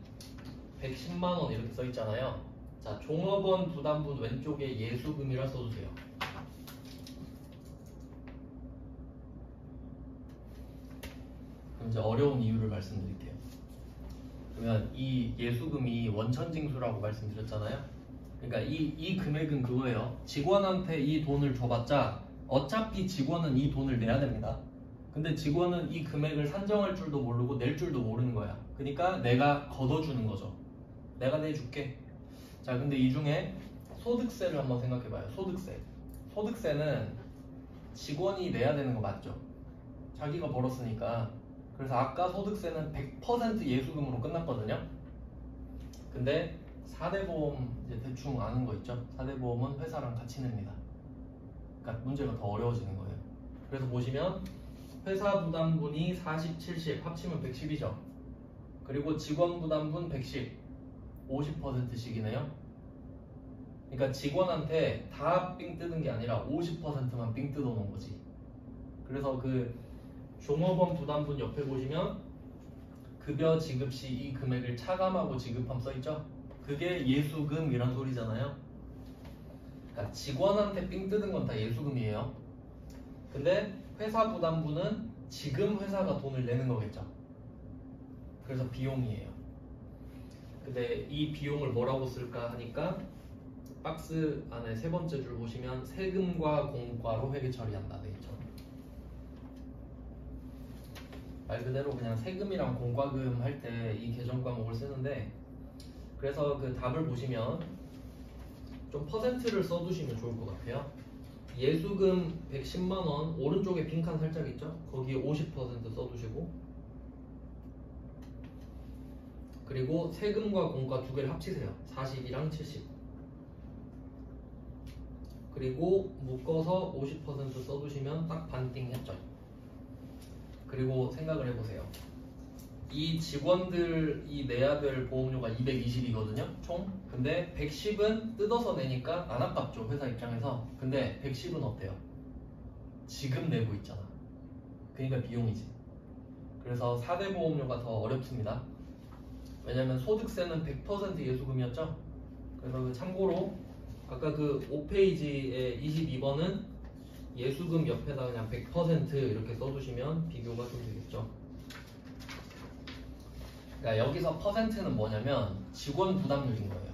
110만 원 이렇게 써 있잖아요. 자, 종업원 부담분 왼쪽에 예수금이라 써주세요. 그럼 이제 어려운 이유를 말씀드릴게요. 그러면 이 예수금이 원천징수라고 말씀드렸잖아요. 그러니까 이 금액은 그거예요. 직원한테 이 돈을 줘봤자 어차피 직원은 이 돈을 내야 됩니다. 근데 직원은 이 금액을 산정할 줄도 모르고 낼 줄도 모르는 거야. 그러니까 내가 걷어주는 거죠. 내가 내줄게. 자, 근데 이 중에 소득세를 한번 생각해봐요. 소득세는 직원이 내야 되는 거 맞죠? 자기가 벌었으니까. 그래서 아까 소득세는 100% 예수금으로 끝났거든요. 근데 4대 보험 이제 대충 아는 거 있죠? 4대 보험은 회사랑 같이 냅니다. 그러니까 문제가 더 어려워지는 거예요. 그래서 보시면 회사 부담분이 40, 70 합치면 110이죠. 그리고 직원 부담분 110 50%씩이네요. 그러니까 직원한테 다 삥 뜯은 게 아니라 50%만 삥 뜯어 놓은 거지. 그래서 그 종업원 부담분 옆에 보시면 급여 지급 시 이 금액을 차감하고 지급함 써있죠? 그게 예수금이란 소리잖아요. 그러니까 직원한테 삥 뜯은 건 다 예수금이에요. 근데 회사 부담분은 지금 회사가 돈을 내는 거겠죠. 그래서 비용이에요. 근데 이 비용을 뭐라고 쓸까 하니까 박스 안에 세 번째 줄 보시면 세금과 공과로 회계 처리한다 돼 있죠. 말 그대로 그냥 세금이랑 공과금 할 때 이 계정 과목을 쓰는데 그래서 그 답을 보시면 좀 퍼센트를 써두시면 좋을 것 같아요. 예수금 110만원 오른쪽에 빈칸 살짝 있죠? 거기에 50% 써두시고, 그리고 세금과 공과 두 개를 합치세요. 40이랑 70. 그리고 묶어서 50% 써두시면 딱 반띵 했죠. 그리고 생각을 해보세요. 이 직원들이 내야 될 보험료가 220이거든요 총. 근데 110은 뜯어서 내니까 안 아깝죠 회사 입장에서. 근데 110은 어때요? 지금 내고 있잖아. 그러니까 비용이지. 그래서 4대 보험료가 더 어렵습니다. 왜냐면 소득세는 100% 예수금이었죠. 그래서 그 참고로 아까 그 5페이지의 22번은 예수금 옆에다 그냥 100% 이렇게 써두시면 비교가 좀 되겠죠. 그러니까 여기서 퍼센트는 뭐냐면 직원 부담률인 거예요.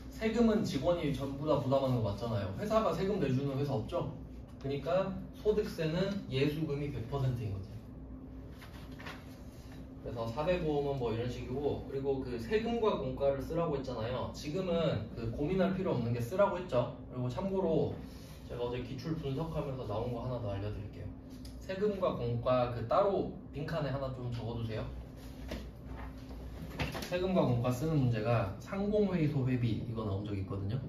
세금은 직원이 전부 다 부담하는 거 맞잖아요. 회사가 세금 내주는 회사 없죠? 그러니까 소득세는 예수금이 100%인 거지. 그래서 4대 보험은 뭐 이런 식이고, 그리고 그 세금과 공과를 쓰라고 했잖아요. 지금은 그 고민할 필요 없는 게 쓰라고 했죠. 그리고 참고로 제가 어제 기출 분석하면서 나온 거 하나 더 알려드릴게요. 세금과 공과 그 따로 빈칸에 하나 좀 적어두세요. 세금과 공과 쓰는 문제가 상공회의소 회비 이거 나온 적 있거든요.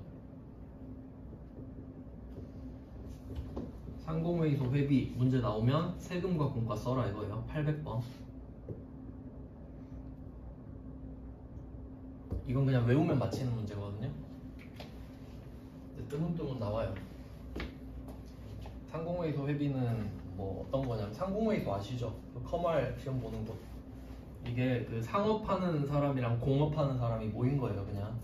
상공회의소 회비 문제 나오면 세금과 공과 써라 이거예요. 800번. 이건 그냥 외우면 맞히는 문제거든요. 근데 뜨문뜨문 나와요. 상공회의소 회비는 뭐 어떤 거냐면, 상공회의소 아시죠? 그 커말 시험 보는 곳. 이게 그 상업하는 사람이랑 공업하는 사람이 모인 거예요 그냥.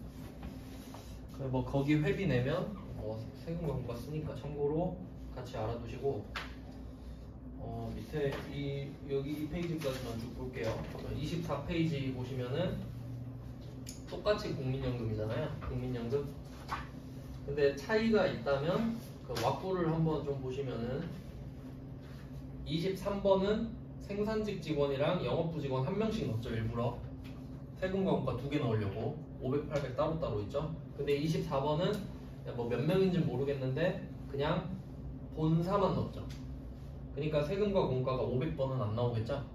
그래 뭐 거기 회비 내면 뭐 세금과 공과 쓰니까 참고로 같이 알아두시고, 밑에 여기 이 페이지까지만 쭉 볼게요. 24페이지 보시면은 똑같이 국민연금이잖아요. 국민연금. 근데 차이가 있다면 그 왁구를 한번 좀 보시면은 23번은 생산직 직원이랑 영업부 직원 한 명씩 넣었죠. 일부러 세금과 공과 두 개 넣으려고 500, 800 따로따로 있죠. 근데 24번은 뭐 몇 명인지 모르겠는데 그냥 본사만 넣었죠. 그러니까 세금과 공과가 500번은 안 나오겠죠.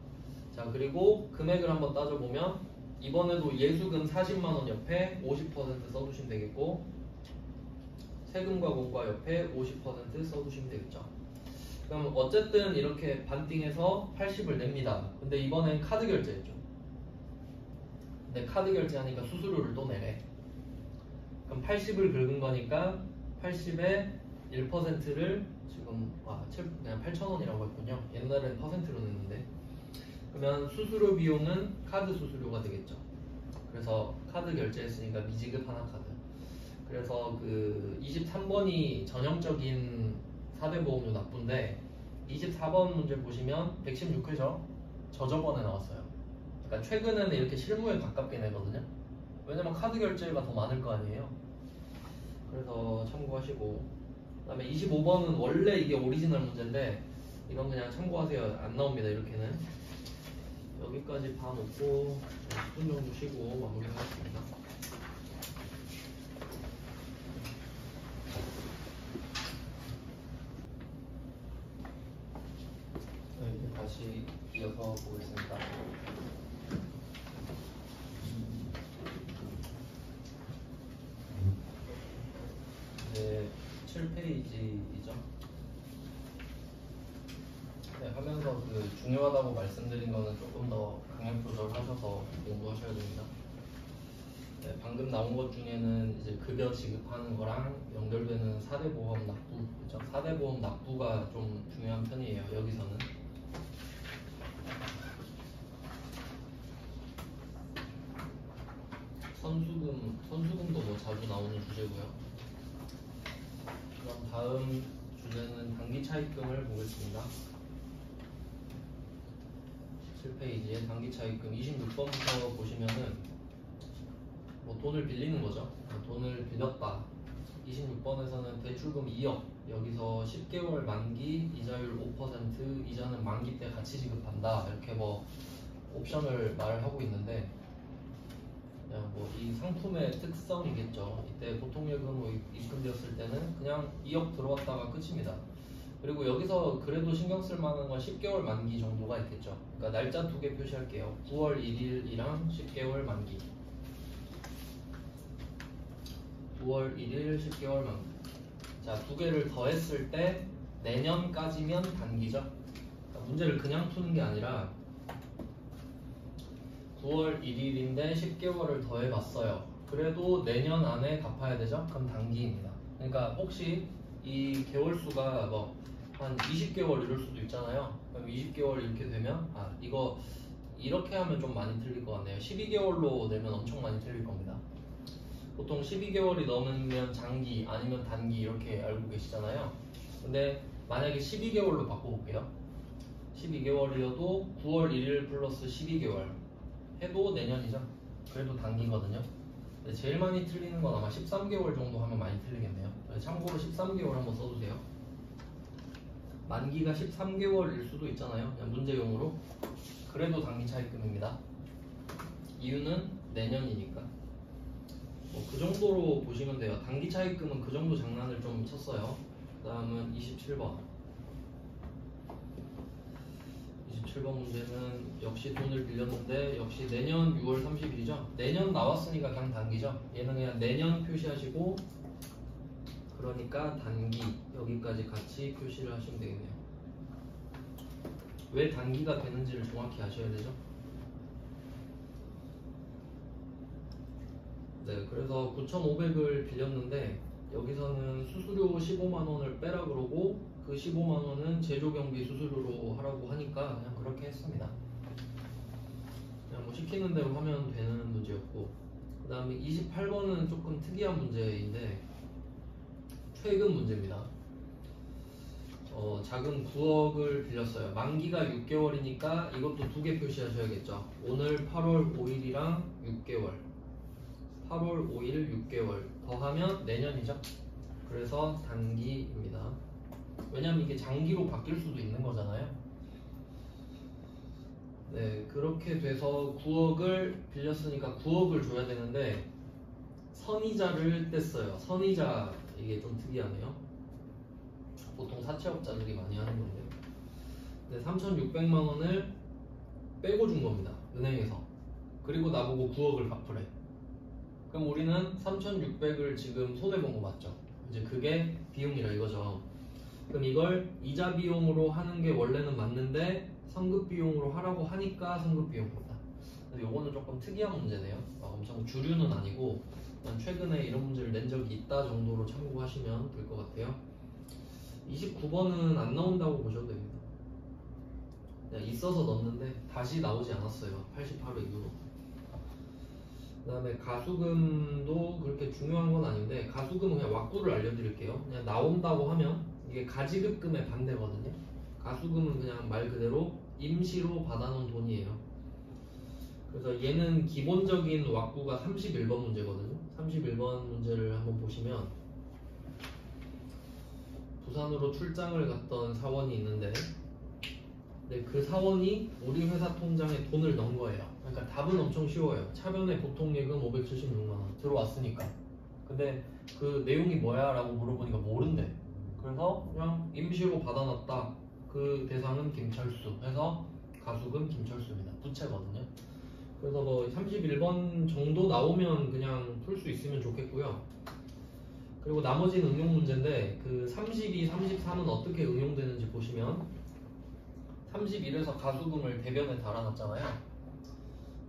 자, 그리고 금액을 한번 따져보면 이번에도 예수금 40만원 옆에 50% 써두시면 되겠고, 세금과 공과 옆에 50% 써두시면 되겠죠. 그럼 어쨌든 이렇게 반띵해서 80을 냅니다. 근데 이번엔 카드 결제했죠. 근데 카드 결제하니까 수수료를 또 내래. 그럼 80을 긁은 거니까 80에 1%를 지금 그냥 8,000원이라고 했군요. 옛날엔 퍼센트로 냈는데. 그러면 수수료 비용은 카드 수수료가 되겠죠. 그래서 카드 결제했으니까 미지급 하나 카드. 그래서 그 23번이 전형적인 4대 보험료 납부인데 24번 문제 보시면 116회죠. 저저번에 나왔어요. 그러니까 최근에는 이렇게 실무에 가깝게 내거든요. 왜냐면 카드 결제가 더 많을 거 아니에요. 그래서 참고하시고, 그 다음에 25번은 원래 이게 오리지널 문제인데 이건 그냥 참고하세요. 안 나옵니다 이렇게는. 여기까지 봐놓고 10분 정도 쉬고 마무리하겠습니다. 네, 이제 다시 이어서 보겠습니다. 이제 7페이지이죠. 네, 하면서 그 중요하다고 말씀드린 거는 조금 더 강약 조절하셔서 공부하셔야 됩니다. 네, 방금 나온 것 중에는 이제 급여 지급하는 거랑 연결되는 4대 보험 납부, 그죠? 4대 보험 납부가 좀 중요한 편이에요. 여기서는. 선수금도 뭐 자주 나오는 주제고요. 그럼 다음 주제는 단기 차입금을 보겠습니다. 7페이지에 단기 차입금 26번부터 보시면은 뭐 돈을 빌리는 거죠. 돈을 빌렸다. 26번에서는 대출금 2억, 여기서 10개월 만기, 이자율 5%, 이자는 만기 때 같이 지급한다. 이렇게 뭐 옵션을 말을 하고 있는데, 그냥 뭐 이 상품의 특성이겠죠. 이때 보통예금으로 입금되었을 때는 그냥 2억 들어왔다가 끝입니다. 그리고 여기서 그래도 신경 쓸 만한 건 10개월 만기 정도가 있겠죠. 그러니까 날짜 2개 표시할게요. 9월 1일이랑 10개월 만기. 9월 1일 10개월 만기. 자, 2개를 더했을 때 내년까지면 단기죠. 그러니까 문제를 그냥 푸는 게 아니라 9월 1일인데 10개월을 더해봤어요. 그래도 내년 안에 갚아야 되죠? 그럼 단기입니다. 그러니까 혹시 이 개월수가 뭐 한 20개월 이럴 수도 있잖아요. 그럼 20개월 이렇게 되면 이거 이렇게 하면 좀 많이 틀릴 것 같네요. 12개월로 내면 엄청 많이 틀릴 겁니다. 보통 12개월이 넘으면 장기 아니면 단기 이렇게 알고 계시잖아요. 근데 만약에 12개월로 바꿔볼게요. 12개월이어도 9월 1일 플러스 12개월 해도 내년이죠. 그래도 단기거든요. 근데 제일 많이 틀리는 건 아마 13개월 정도 하면 많이 틀리겠네요. 참고로 13개월 한번 써주세요. 만기가 13개월일 수도 있잖아요. 그냥 문제용으로. 그래도 단기 차입금입니다. 이유는 내년이니까. 뭐 그 정도로 보시면 돼요. 단기 차입금은 그 정도 장난을 좀 쳤어요. 그 다음은 27번. 27번 문제는 역시 돈을 빌렸는데 역시 내년 6월 30일이죠. 내년 나왔으니까 그냥 단기죠. 얘는 그냥 내년 표시하시고 그러니까 단기 여기까지 같이 표시를 하시면 되겠네요. 왜 단기가 되는지를 정확히 아셔야 되죠. 네, 그래서 9,500을 빌렸는데 여기서는 수수료 15만원을 빼라 그러고 그 15만원은 제조경비 수수료로 하라고 하니까 그냥 그렇게 했습니다. 그냥 뭐 시키는 대로 하면 되는 문제였고, 그 다음에 28번은 조금 특이한 문제인데 최근 문제입니다. 자금 9억을 빌렸어요. 만기가 6개월이니까 이것도 2개 표시하셔야겠죠. 오늘 8월 5일이랑 6개월 8월 5일 6개월 더하면 내년이죠. 그래서 단기입니다. 왜냐면 이게 장기로 바뀔 수도 있는 거잖아요. 네, 그렇게 돼서 9억을 빌렸으니까 9억을 줘야 되는데 선이자를 뗐어요. 선이자 이게 좀 특이하네요. 보통 사채업자들이 많이 하는 건데요. 네, 3,600만 원을 빼고 준 겁니다. 은행에서. 그리고 나보고 9억을 갚으래. 그럼 우리는 3,600을 지금 손해본 거 맞죠? 이제 그게 비용이라 이거죠. 그럼 이걸 이자 비용으로 하는 게 원래는 맞는데 선급 비용으로 하라고 하니까 선급 비용입니다. 근데 요거는 조금 특이한 문제네요. 엄청 주류는 아니고 그냥 최근에 이런 문제를 낸 적이 있다 정도로 참고하시면 될 것 같아요. 29번은 안 나온다고 보셔도 됩니다. 그냥 있어서 넣었는데 다시 나오지 않았어요. 88회 이후로. 그 다음에 가수금도 그렇게 중요한 건 아닌데 가수금은 그냥 왁구를 알려드릴게요. 그냥 나온다고 하면 이게 가지급금의 반대거든요. 가수금은 그냥 말 그대로 임시로 받아놓은 돈이에요. 그래서 얘는 기본적인 왁구가 31번 문제거든요. 31번 문제를 한번 보시면 부산으로 출장을 갔던 사원이 있는데 그 사원이 우리 회사 통장에 돈을 넣은 거예요. 그러니까 답은 엄청 쉬워요. 차변에 보통예금 576만원 들어왔으니까. 근데 그 내용이 뭐야? 라고 물어보니까 모른대. 그래서 그냥 임시로 받아놨다. 그 대상은 김철수 해서 가수금 김철수입니다. 부채거든요. 그래서 뭐 31번 정도 나오면 그냥 풀 수 있으면 좋겠고요. 그리고 나머지는 응용 문제인데 그 32, 33은 어떻게 응용되는지 보시면 31에서 가수금을 대변에 달아놨잖아요.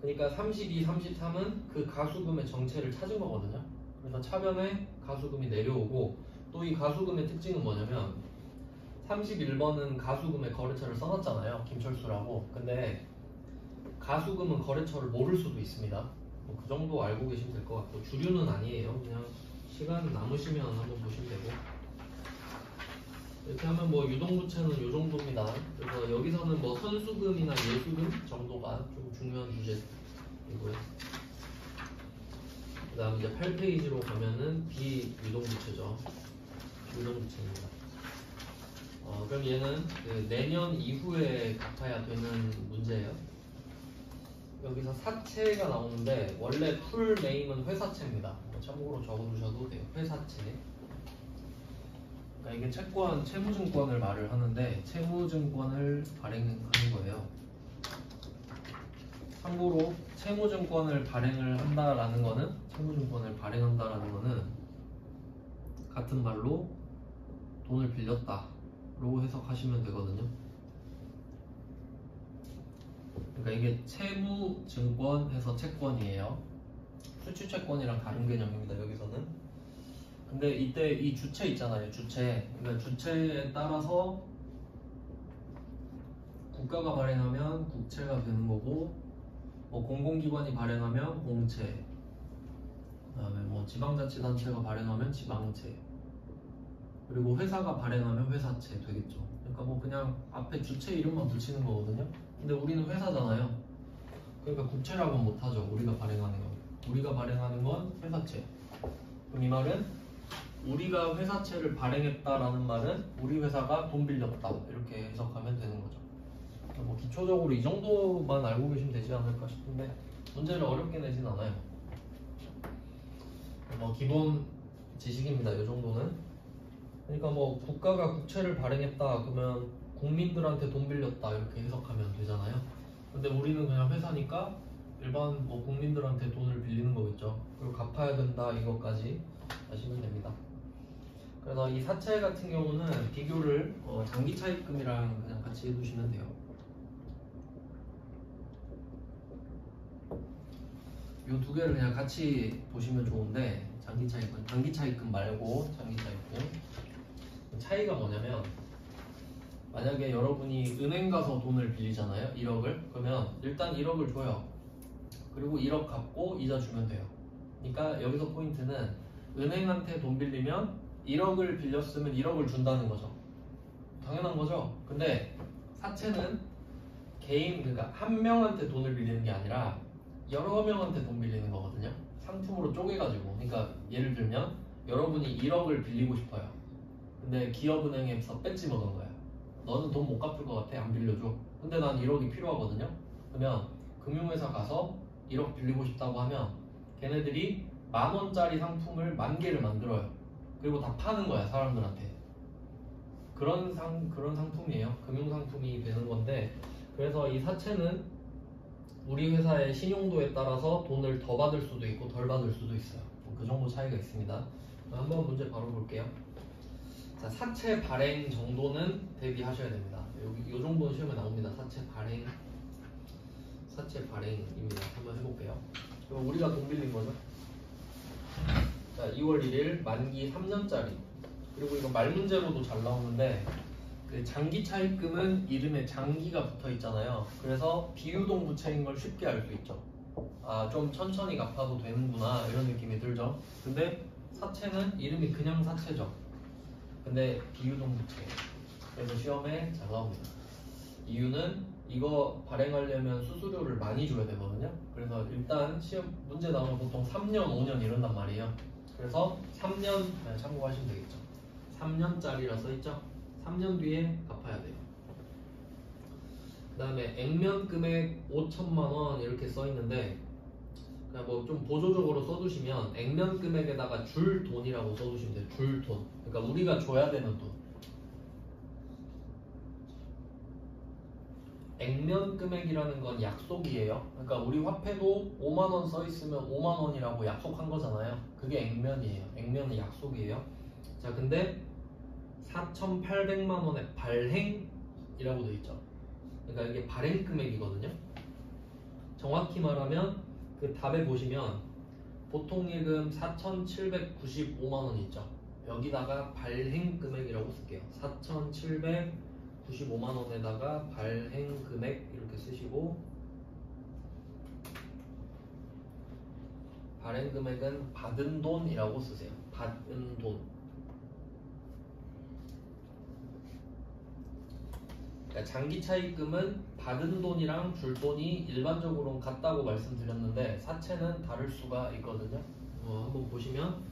그러니까 32, 33은 그 가수금의 정체를 찾은 거거든요. 그래서 차변에 가수금이 내려오고 또 이 가수금의 특징은 뭐냐면 31번은 가수금의 거래처를 써놨잖아요. 김철수라고. 근데 가수금은 거래처를 모를 수도 있습니다. 뭐 그 정도 알고 계시면 될 것 같고 주류는 아니에요. 그냥 시간 남으시면 한번 보시면 되고 이렇게 하면 뭐 유동부채는 이 정도입니다. 그래서 여기서는 뭐 선수금이나 예수금 정도가 좀 중요한 문제이고요. 그 다음 이제 8페이지로 가면은 비유동부채죠. 유동부채입니다. 그럼 얘는 그 내년 이후에 갚아야 되는 문제예요. 여기서 사채가 나오는데 원래 풀 네임은 회사채입니다. 참고로 적어두셔도 돼요. 회사채. 그러니까 이게 채권, 채무증권을 말을 하는데 채무증권을 발행하는 거예요. 참고로 채무증권을 발행한다라는 거는 같은 말로 돈을 빌렸다로 해석하시면 되거든요. 그러니까 이게 채무증권 해서 채권이에요. 수취채권이랑 다른 개념입니다. 여기서는. 근데 이때 이 주체 있잖아요. 주체. 그러니까 주체에 따라서 국가가 발행하면 국채가 되는 거고, 뭐 공공기관이 발행하면 공채, 그다음에 뭐 지방자치단체가 발행하면 지방채, 그리고 회사가 발행하면 회사채 되겠죠. 그러니까 뭐 그냥 앞에 주체 이름만 붙이는 거거든요. 근데 우리는 회사잖아요. 그러니까 국채라고는 못하죠. 우리가 발행하는 건 회사채. 그럼 이 말은 우리가 회사채를 발행했다라는 말은 우리 회사가 돈 빌렸다 이렇게 해석하면 되는 거죠. 뭐 기초적으로 이 정도만 알고 계시면 되지 않을까 싶은데 문제를 어렵게 내진 않아요. 뭐 기본 지식입니다. 이 정도는. 그러니까 뭐 국가가 국채를 발행했다 그러면 국민들한테 돈 빌렸다 이렇게 해석하면 되잖아요. 근데 우리는 그냥 회사니까 일반 뭐 국민들한테 돈을 빌리는 거겠죠. 그리고 갚아야 된다 이것까지 아시면 됩니다. 그래서 이 사채 같은 경우는 비교를 장기 차입금이랑 그냥 같이 해두시면 돼요. 이 두 개를 그냥 같이 보시면 좋은데 장기 차입금, 단기 차입금 말고 장기 차입금 차이가 뭐냐면 만약에 여러분이 은행 가서 돈을 빌리잖아요. 1억을. 그러면 일단 1억을 줘요. 그리고 1억 갚고 이자 주면 돼요. 그러니까 여기서 포인트는 은행한테 돈 빌리면 1억을 빌렸으면 1억을 준다는 거죠. 당연한 거죠. 근데 사채는 개인, 그러니까 한 명한테 돈을 빌리는 게 아니라 여러 명한테 돈 빌리는 거거든요. 상품으로 쪼개가지고. 그러니까 예를 들면 여러분이 1억을 빌리고 싶어요. 근데 기업은행에서 배지 먹은 거야. 너는 돈 못 갚을 것 같아. 안 빌려줘. 근데 난 1억이 필요하거든요. 그러면 금융회사 가서 1억 빌리고 싶다고 하면 걔네들이 10,000원짜리 상품을 10,000개를 만들어요. 그리고 다 파는 거야 사람들한테. 그런 상품이에요. 금융상품이 되는 건데, 그래서 이 사채는 우리 회사의 신용도에 따라서 돈을 더 받을 수도 있고 덜 받을 수도 있어요. 그 정도 차이가 있습니다. 한번 문제 바로 볼게요. 자, 사채 발행 정도는 대비하셔야 됩니다. 여기 요 정도는 시험에 나옵니다. 사채 발행입니다. 한번 해볼게요. 그럼 우리가 돈 빌린 거죠. 자, 2월 1일 만기 3년짜리. 그리고 이거 말 문제로도 잘 나오는데 그 장기 차입금은 이름에 장기가 붙어 있잖아요. 그래서 비유동 부채인 걸 쉽게 알 수 있죠. 아, 좀 천천히 갚아도 되는구나 이런 느낌이 들죠. 근데 사채는 이름이 그냥 사채죠. 근데 비유동 부채. 그래서 시험에 잘 나옵니다. 이유는 이거 발행하려면 수수료를 많이 줘야 되거든요. 그래서 일단 시험 문제 나오면 보통 3년, 5년 이런단 말이에요. 그래서 3년 참고하시면 되겠죠. 3년짜리라 써있죠. 3년 뒤에 갚아야 돼요. 그 다음에 액면 금액 5천만원 이렇게 써있는데 그냥 뭐 좀 보조적으로 써두시면 액면 금액에다가 줄 돈이라고 써두시면 돼요. 줄 돈. 그러니까 우리가 줘야 되는 돈. 액면 금액이라는 건 약속이에요. 그러니까 우리 화폐도 5만원 써있으면 5만원이라고 약속한 거잖아요. 그게 액면이에요. 액면은 약속이에요. 자, 근데 4,800만원의 발행이라고 되어 있죠. 그러니까 이게 발행 금액이거든요. 정확히 말하면 그 답에 보시면 보통예금 4,795만원이 있죠. 여기다가 발행 금액이라고 쓸게요. 4,795만원에다가 발행 금액 이렇게 쓰시고, 발행 금액은 받은 돈이라고 쓰세요. 받은 돈. 그러니까 장기 차입금은 받은 돈이랑 줄 돈이 일반적으로는 같다고 말씀드렸는데 사채는 다를 수가 있거든요. 한번 보시면,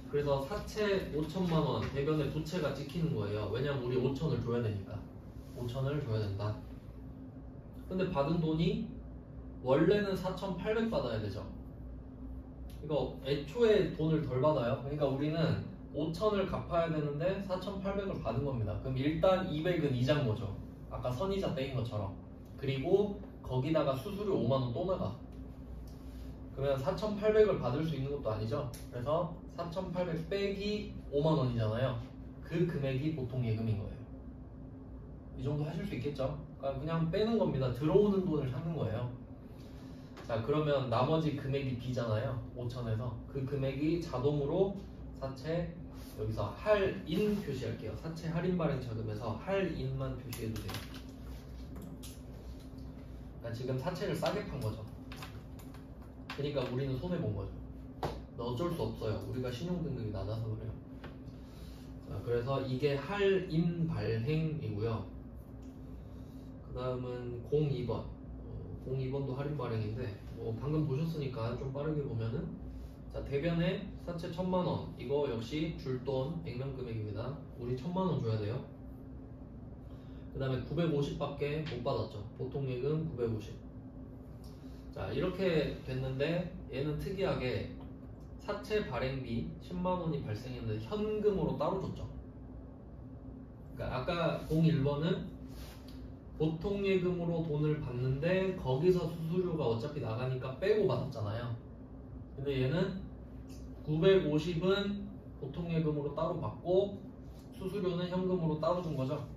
그래서 사채 5천만원 대변에 부채가 찍히는 거예요. 왜냐면 우리 5천을 줘야 되니까. 5천을 줘야 된다. 근데 받은 돈이 원래는 4,800 받아야 되죠. 이거 애초에 돈을 덜 받아요. 그러니까 우리는 5,000을 갚아야 되는데 4,800을 받은 겁니다. 그럼 일단 200은 이자인 거죠. 아까 선이자 떼인 것처럼. 그리고 거기다가 수수료 5만원 또 나가. 그러면 4,800을 받을 수 있는 것도 아니죠. 그래서 4,800 빼기 5만원이잖아요. 그 금액이 보통 예금인 거예요. 이 정도 하실 수 있겠죠? 그러니까 그냥 빼는 겁니다. 들어오는 돈을 찾는 거예요. 자, 그러면 나머지 금액이 B잖아요. 5,000에서 그 금액이 자동으로 사채 여기서 할인 표시할게요. 사채 할인 발행 자금에서 할인만 표시해도 돼요. 그러니까 지금 사채를 싸게 판 거죠. 그러니까 우리는 손해 본 거죠. 어쩔 수 없어요. 우리가 신용 등급이 낮아서 그래요. 자, 그래서 이게 할인 발행이고요. 그 다음은 02번. 02번도 할인 발행인데 방금 보셨으니까 좀 빠르게 보면은 자, 대변에 사채 1,000만원 이거 역시 줄 돈 액면금액입니다. 우리 1,000만원 줘야 돼요. 그 다음에 950밖에 못 받았죠. 보통 예금 950. 자, 이렇게 됐는데 얘는 특이하게 사채 발행비 10만원이 발생했는데 현금으로 따로 줬죠. 그러니까 아까 01번은 보통 예금으로 돈을 받는데 거기서 수수료가 어차피 나가니까 빼고 받았잖아요. 근데 얘는 950은 보통 예금으로 따로 받고 수수료는 현금으로 따로 준 거죠.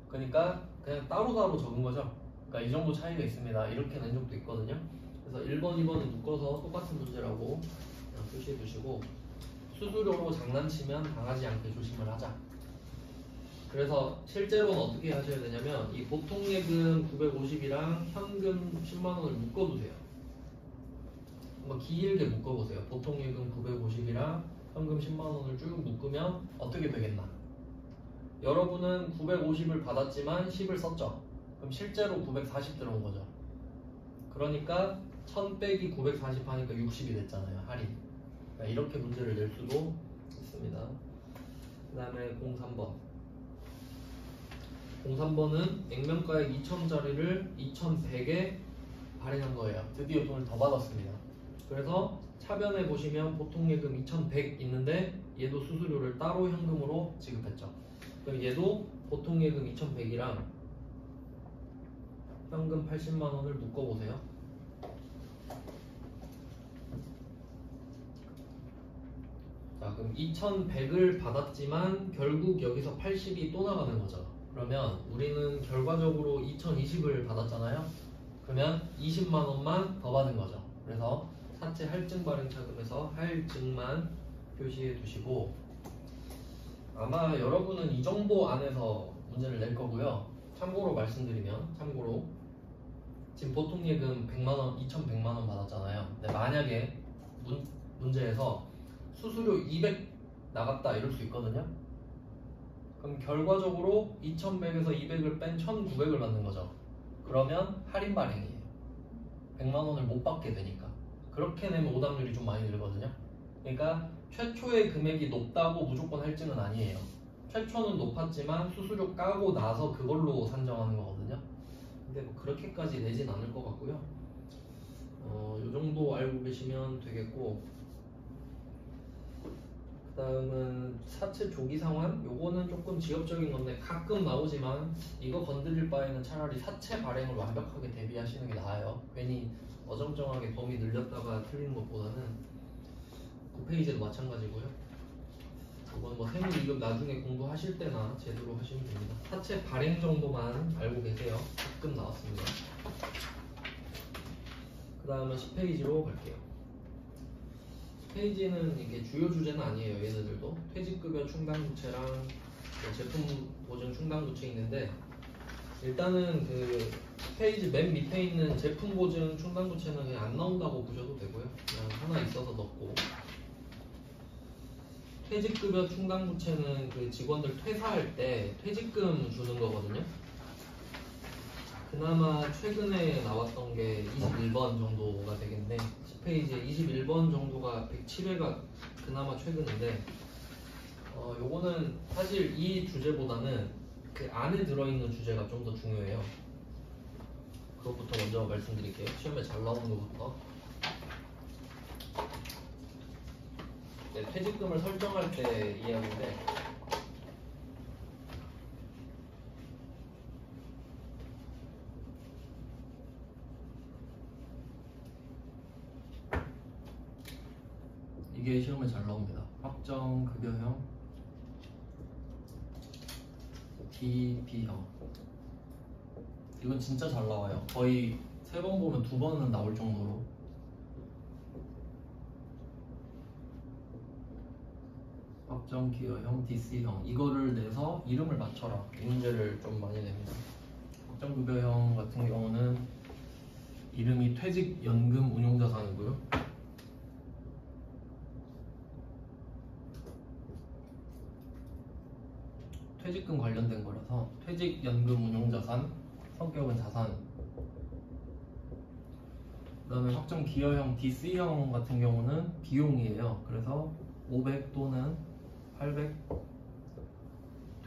그러니까 그냥 따로따로 적은 거죠. 그러니까 이 정도 차이가 있습니다. 이렇게 낸 적도 있거든요. 그래서 1번, 2번은 묶어서 똑같은 문제라고 그냥 표시해 두시고 수수료로 장난치면 당하지 않게 조심을 하자. 그래서 실제로는 어떻게 하셔야 되냐면 이 보통 예금 950이랑 현금 10만원을 묶어두세요. 한번 길게 묶어보세요. 보통 예금 950이랑 현금 10만원을 쭉 묶으면 어떻게 되겠나? 여러분은 950을 받았지만 10을 썼죠. 그럼 실제로 940 들어온 거죠. 그러니까 1000 빼기 940 하니까 60이 됐잖아요. 할인. 그러니까 이렇게 문제를 낼 수도 있습니다. 그 다음에 03번. 03번은 액면가액 2,000짜리를 2,100에 발행한 거예요. 드디어 돈을 더 받았습니다. 그래서 차변에 보시면 보통 예금 2,100 있는데 얘도 수수료를 따로 현금으로 지급했죠. 그럼 얘도 보통 예금 2,100이랑 현금 80만원을 묶어보세요. 자, 그럼 2,100을 받았지만 결국 여기서 80이 또 나가는 거죠. 그러면 우리는 결과적으로 2,020을 받았잖아요. 그러면 20만원만 더 받은 거죠. 그래서 사채 할증 발행 차금에서 할증만 표시해 두시고 아마 여러분은 이 정도 안에서 문제를 낼 거고요. 참고로 말씀드리면 지금 보통 예금 100만원, 2,100만원 받았잖아요. 근데 만약에 문제에서 수수료 200 나갔다 이럴 수 있거든요. 그럼 결과적으로 2,100에서 200을 뺀 1,900을 받는 거죠. 그러면 할인 발행이에요. 100만원을 못 받게 되니까. 그렇게 내면 오답률이 좀 많이 늘거든요. 그러니까 최초의 금액이 높다고 무조건 할증은 아니에요. 최초는 높았지만 수수료 까고 나서 그걸로 산정하는 거거든요. 근데 뭐 그렇게까지 내진 않을 것 같고요. 요 정도 알고 계시면 되겠고, 그 다음은 사채 조기 상환. 요거는 조금 지엽적인 건데 가끔 나오지만 이거 건드릴 바에는 차라리 사채 발행을 완벽하게 대비하시는 게 나아요. 괜히 어정쩡하게 범위 늘렸다가 틀리는 것보다는 9페이지도 마찬가지고요. 이건 뭐 세무이금 나중에 공부하실 때나 제대로 하시면 됩니다. 사채 발행 정도만 알고 계세요. 가끔 나왔습니다. 그 다음은 10페이지로 갈게요. 10페이지는 이게 주요 주제는 아니에요. 얘네들도 퇴직급여 충당부채랑 제품 보증 충당부채 있는데 일단은 그 페이지 맨 밑에 있는 제품 보증 충당부채는 그냥 안 나온다고 보셔도 되고요. 그냥 하나 있어서 넣고, 퇴직급여 충당부채는 그 직원들 퇴사할 때 퇴직금 주는 거거든요. 그나마 최근에 나왔던 게 21번 정도가 되겠네. 10페이지에 21번 정도가 107회가 그나마 최근인데 요거는 사실 이 주제보다는 그 안에 들어있는 주제가 좀 더 중요해요. 그것부터 먼저 말씀드릴게요. 시험에 잘 나오는 것부터. 네, 퇴직금을 설정할 때 이야기인데 이게 시험에 잘 나옵니다. 확정급여형 DB형. 이건 진짜 잘 나와요. 거의 3번 보면 2번은 나올 정도로. 확정기여형 DC형 이거를 내서 이름을 맞춰라. 이 문제를 좀 많이 냅니다. 확정급여형 같은 경우는 이름이 퇴직연금 운용자산이고요. 퇴직금 관련된 거라서 퇴직연금 운용자산, 성격은 자산. 그 다음에 확정기여형 DC형 같은 경우는 비용이에요. 그래서 500 또는 800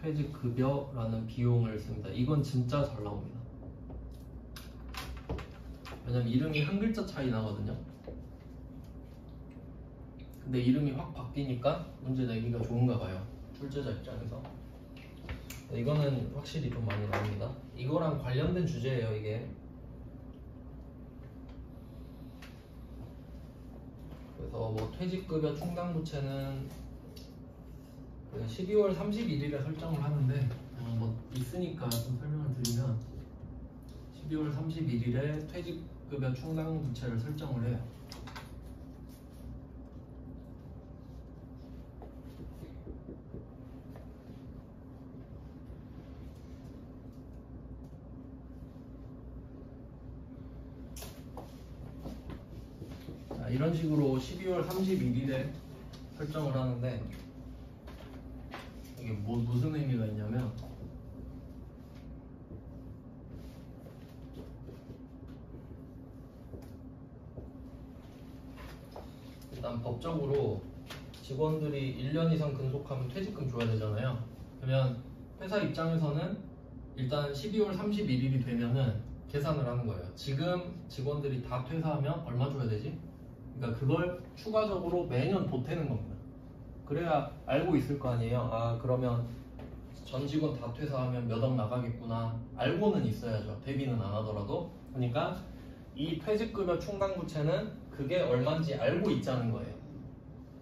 퇴직급여라는 비용을 씁니다. 이건 진짜 잘 나옵니다. 왜냐면 이름이 한 글자 차이 나거든요. 근데 이름이 확 바뀌니까 문제 내기가 좋은가 봐요. 출제자 입장에서. 이거는 확실히 좀 많이 나옵니다. 이거랑 관련된 주제예요, 이게. 그래서 뭐 퇴직급여 충당부채는 12월 31일에 설정을 하는데 뭐 있으니까 좀 설명을 드리면 12월 31일에 퇴직급여 충당부채를 설정을 해요. 이런 식으로 12월 31일에 설정을 하는데 이게 무슨 의미가 있냐면 일단 법적으로 직원들이 1년 이상 근속하면 퇴직금 줘야 되잖아요. 그러면 회사 입장에서는 일단 12월 31일이 되면은 계산을 하는 거예요. 지금 직원들이 다 퇴사하면 얼마 줘야 되지? 그러니까 그걸 추가적으로 매년 보태는 겁니다. 그래야 알고 있을 거 아니에요. 아, 그러면 전 직원 다 퇴사하면 몇 억 나가겠구나. 알고는 있어야죠. 대비는 안 하더라도. 그러니까 이 퇴직급여 충당부채는 그게 얼마인지 알고 있자는 거예요.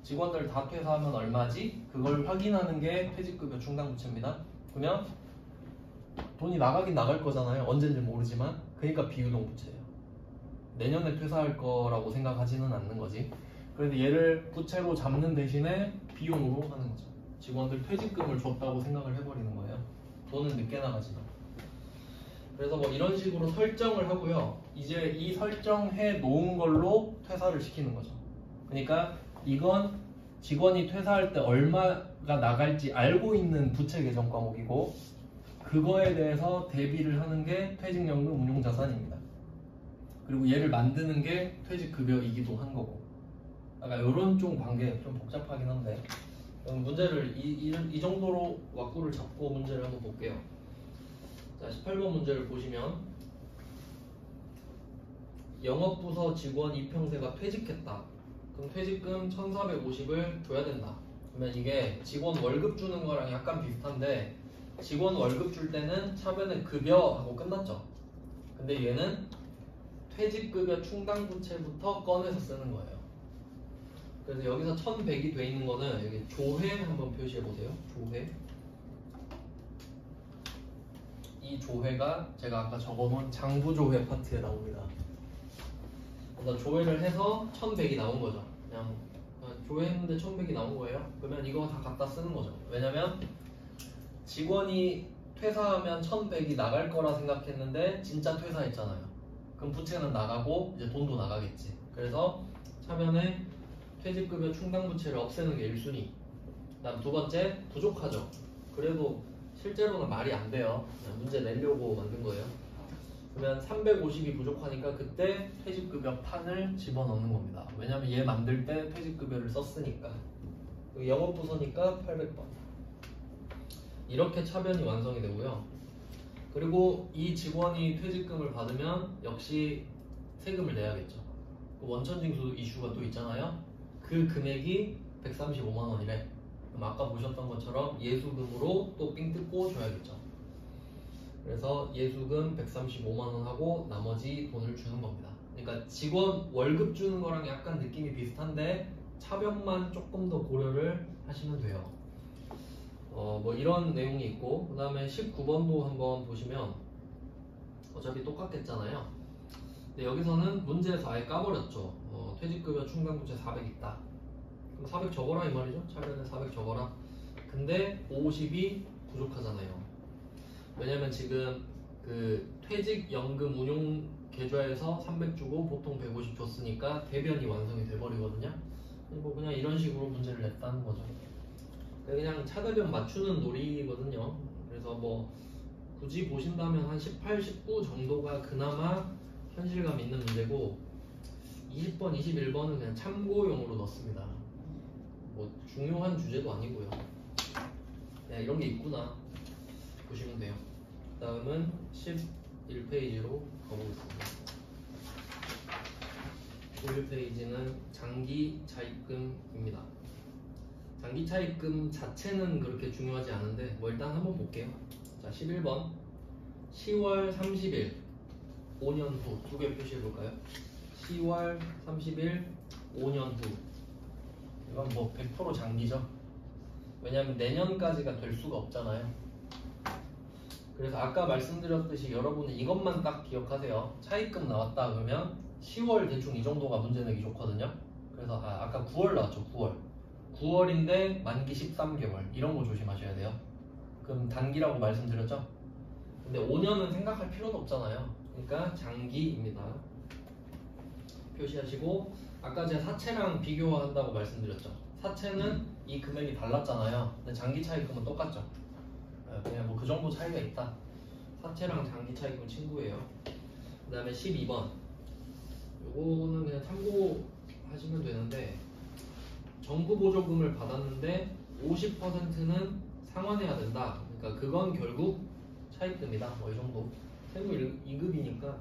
직원들 다 퇴사하면 얼마지? 그걸 확인하는 게 퇴직급여 충당부채입니다. 그러면 돈이 나가긴 나갈 거잖아요. 언제인지 모르지만. 그러니까 비유동부채예요. 내년에 퇴사할 거라고 생각하지는 않는 거지. 그래서 얘를 부채로 잡는 대신에 비용으로 하는 거죠. 직원들 퇴직금을 줬다고 생각을 해버리는 거예요. 돈은 늦게 나가지만. 그래서 뭐 이런 식으로 설정을 하고요. 이제 이 설정해 놓은 걸로 퇴사를 시키는 거죠. 그러니까 이건 직원이 퇴사할 때 얼마가 나갈지 알고 있는 부채 계정 과목이고 그거에 대해서 대비를 하는 게 퇴직연금 운용자산입니다. 그리고 얘를 만드는 게 퇴직급여이기도 한 거고. 약간 이런 좀 관계 좀 복잡하긴 한데 문제를 이 정도로 왁구를 잡고 문제를 한번 볼게요. 자, 18번 문제를 보시면 영업부서 직원 이평세가 퇴직했다. 그럼 퇴직금 1450을 줘야 된다. 그러면 이게 직원 월급 주는 거랑 약간 비슷한데 직원 월급 줄 때는 차변에 급여하고 끝났죠. 근데 얘는 퇴직급여 충당부채부터 꺼내서 쓰는 거예요. 그래서 여기서 1100이 돼 있는 거는 여기 조회 한번 표시해 보세요. 조회. 이 조회가 제가 아까 적어놓은 장부조회 파트에 나옵니다. 그래서 조회를 해서 1100이 나온 거죠. 그냥 조회했는데 1100이 나온 거예요. 그러면 이거 다 갖다 쓰는 거죠. 왜냐면 직원이 퇴사하면 1100이 나갈 거라 생각했는데 진짜 퇴사했잖아요. 그럼 부채는 나가고 이제 돈도 나가겠지. 그래서 차변에 퇴직급여 충당부채를 없애는 게 1순위. 그다음 두 번째, 부족하죠. 그래도 실제로는 말이 안 돼요. 그냥 문제 내려고 만든 거예요. 그러면 350이 부족하니까 그때 퇴직급여 판을 집어넣는 겁니다. 왜냐면 얘 만들 때 퇴직급여를 썼으니까. 영업부서니까 800번. 이렇게 차변이 완성이 되고요. 그 그리고 이 직원이 퇴직금을 받으면 역시 세금을 내야겠죠. 원천징수 이슈가 또 있잖아요. 그 금액이 135만 원이래. 그럼 아까 보셨던 것처럼 예수금으로 또 삥 뜯고 줘야겠죠. 그래서 예수금 135만 원 하고 나머지 돈을 주는 겁니다. 그러니까 직원 월급 주는 거랑 약간 느낌이 비슷한데 차변만 조금 더 고려를 하시면 돼요. 뭐 이런 내용이 있고, 그 다음에 19번도 한번 보시면 어차피 똑같겠잖아요. 근데 여기서는 문제에서 아예 까버렸죠. 퇴직급여 충당부채 400 있다. 그럼 400 적어라 이 말이죠. 차변에 400 적어라. 근데 50이 부족하잖아요. 왜냐면 지금 그 퇴직연금 운용 계좌에서 300 주고 보통 150 줬으니까 대변이 완성이 돼버리거든요. 뭐 그냥 이런 식으로 문제를 냈다는 거죠. 그냥 차대변 맞추는 놀이거든요. 그래서 뭐 굳이 보신다면 한 18, 19 정도가 그나마 현실감 있는 문제고 20번, 21번은 그냥 참고용으로 넣습니다. 뭐 중요한 주제도 아니고요. 야, 이런 게 있구나 보시면 돼요. 다음은 11페이지로 가보겠습니다. 11페이지는 장기 차입금입니다. 장기 차입금 자체는 그렇게 중요하지 않은데 뭐 일단 한번 볼게요. 자, 11번 10월 30일 5년 후 두 개 표시해 볼까요? 10월 30일 5년 후. 이건 뭐 100% 장기죠. 왜냐하면 내년까지가 될 수가 없잖아요. 그래서 아까 말씀드렸듯이 여러분은 이것만 딱 기억하세요. 차입금 나왔다 그러면 10월 대충 이 정도가 문제 내기 좋거든요. 그래서 아까 9월 나왔죠. 9월인데 만기 13개월 이런 거 조심하셔야 돼요. 그럼 단기라고 말씀드렸죠. 근데 5년은 생각할 필요도 없잖아요. 그러니까 장기입니다. 표시하시고, 아까 제가 사채랑 비교한다고 말씀드렸죠. 사채는 이 금액이 달랐잖아요. 근데 장기 차입금은 똑같죠. 그냥 뭐 그 정도 차이가 있다. 사채랑 장기 차입금 친구예요. 그 다음에 12번 요거는 그냥 참고하시면 되는데, 정부 보조금을 받았는데 50%는 상환해야 된다. 그러니까 그건 결국 차입금이다. 뭐 이 정도. 세무 2급이니까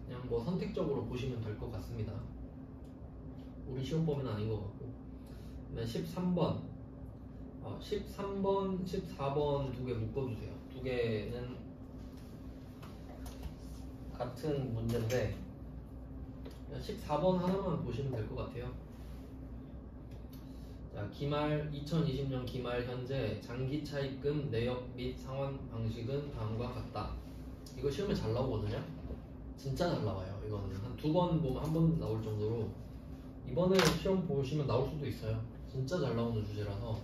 그냥 뭐 선택적으로 보시면 될 것 같습니다. 우리 시험 범위는 아닌 것 같고. 그다음에 13번 13번, 14번 두 개 묶어주세요. 두 개는 같은 문제인데 14번 하나만 보시면 될 것 같아요. 자, 기말 2020년 기말 현재 장기 차입금 내역 및 상환 방식은 다음과 같다. 이거 시험에 잘 나오거든요. 진짜 잘 나와요. 이거는 한 두 번 보면 한 번 나올 정도로 이번에 시험 보시면 나올 수도 있어요. 진짜 잘 나오는 주제라서.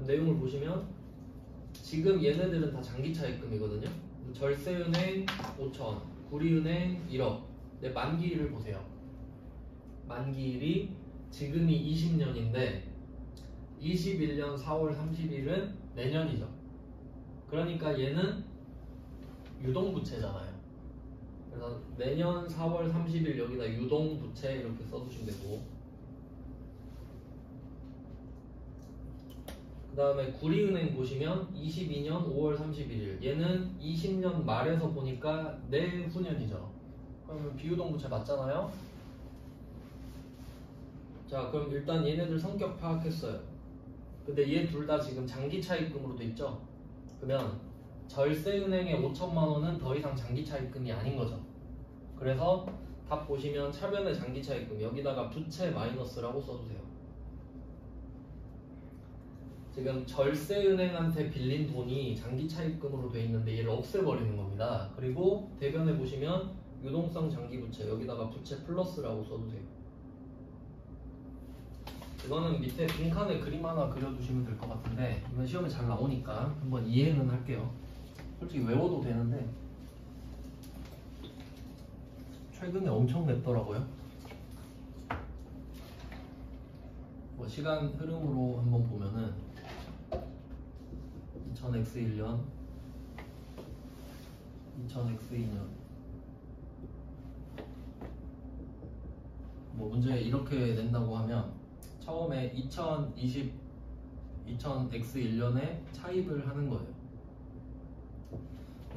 내용을 보시면 지금 얘네들은 다 장기 차입금이거든요. 절세은행 5천, 구리은행 1억. 네, 만기일을 보세요. 만기일이 지금이 20년인데 21년 4월 30일은 내년이죠. 그러니까 얘는 유동부채잖아요. 그래서 내년 4월 30일 여기다 유동부채 이렇게 써주시면 되고, 그 다음에 구리은행 보시면 22년 5월 31일 얘는 20년 말에서 보니까 내후년이죠. 그러면 비유동부채 맞잖아요. 자, 그럼 일단 얘네들 성격 파악했어요. 근데 얘 둘 다 지금 장기 차입금으로 돼 있죠. 그러면 절세은행의 5천만 원은 더 이상 장기 차입금이 아닌 거죠. 그래서 답 보시면 차변의 장기 차입금 여기다가 부채 마이너스라고 써주세요. 지금 절세은행한테 빌린 돈이 장기 차입금으로 돼 있는데 얘를 없애버리는 겁니다. 그리고 대변에 보시면 유동성 장기 부채 여기다가 부채 플러스라고 써주세요. 이거는 밑에 빈칸에 그림 하나 그려두시면 될 것 같은데 이건 시험에 잘 나오니까 한번 이해는 할게요. 솔직히 외워도 되는데 최근에 엄청 냈더라고요. 뭐 시간 흐름으로 한번 보면은 2000X1년 2000X2년 뭐 문제 이렇게 낸다고 하면 처음에 2000X1년에 차입을 하는 거예요.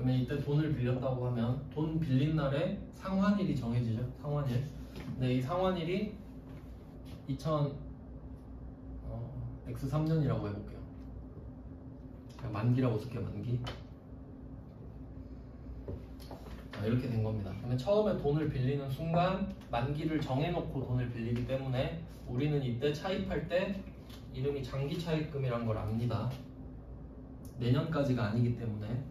그러면 이때 돈을 빌렸다고 하면 돈 빌린 날에 상환일이 정해지죠. 상환일. 근데 이 상환일이 X3년이라고 해볼게요. 그냥 만기라고 쓸게요. 만기. 자, 이렇게 된 겁니다. 그러면 처음에 돈을 빌리는 순간 만기를 정해놓고 돈을 빌리기 때문에 우리는 이때 차입할 때 이름이 장기 차입금이라는 걸 압니다. 내년까지가 아니기 때문에.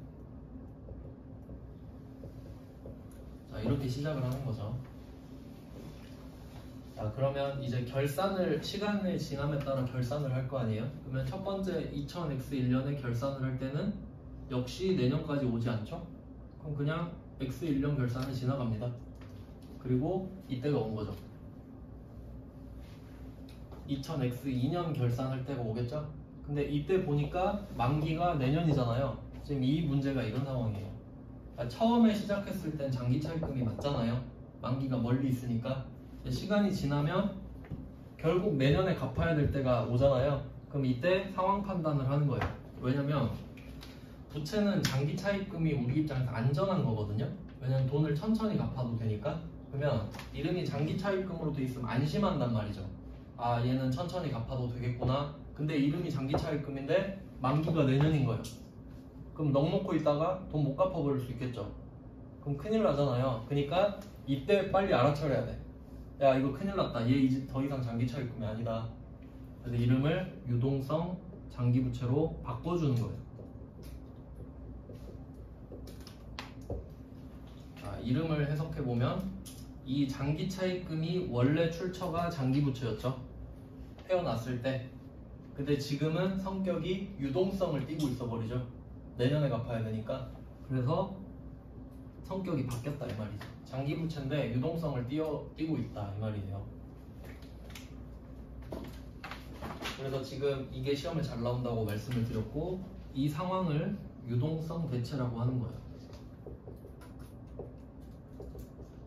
자, 이렇게 시작을 하는 거죠. 자, 그러면 이제 결산을 시간의 지남에 따라 결산을 할 거 아니에요? 그러면 첫 번째 2000X1년에 결산을 할 때는 역시 내년까지 오지 않죠? 그럼 그냥 X1년 결산을 지나갑니다. 그리고 이때가 온 거죠. 2000X2년 결산할 때가 오겠죠? 근데 이때 보니까 만기가 내년이잖아요. 지금 이 문제가 이런 상황이에요. 그러니까 처음에 시작했을 땐 장기 차입금이 맞잖아요. 만기가 멀리 있으니까. 시간이 지나면 결국 내년에 갚아야 될 때가 오잖아요. 그럼 이때 상황 판단을 하는 거예요. 왜냐면 부채는 장기 차입금이 우리 입장에서 안전한 거거든요. 왜냐면 돈을 천천히 갚아도 되니까. 그러면 이름이 장기 차입금으로 돼 있으면 안심한단 말이죠. 아, 얘는 천천히 갚아도 되겠구나. 근데 이름이 장기 차입금인데 만기가 내년인 거예요. 그럼 넋 놓고 있다가 돈 못 갚아버릴 수 있겠죠. 그럼 큰일 나잖아요. 그러니까 이때 빨리 알아차려야 돼. 야, 이거 큰일 났다. 얘 이제 더 이상 장기 차입금이 아니다. 그래서 이름을 유동성 장기부채로 바꿔주는 거예요. 자, 이름을 해석해보면 이 장기 차입금이 원래 출처가 장기부채였죠. 태어났을 때. 근데 지금은 성격이 유동성을 띠고 있어버리죠. 내년에 갚아야 되니까. 그래서 성격이 바뀌었다 이 말이죠. 장기부채인데 유동성을 띠고 있다 이 말이에요. 그래서 지금 이게 시험에 잘 나온다고 말씀을 드렸고, 이 상황을 유동성 대체라고 하는 거예요.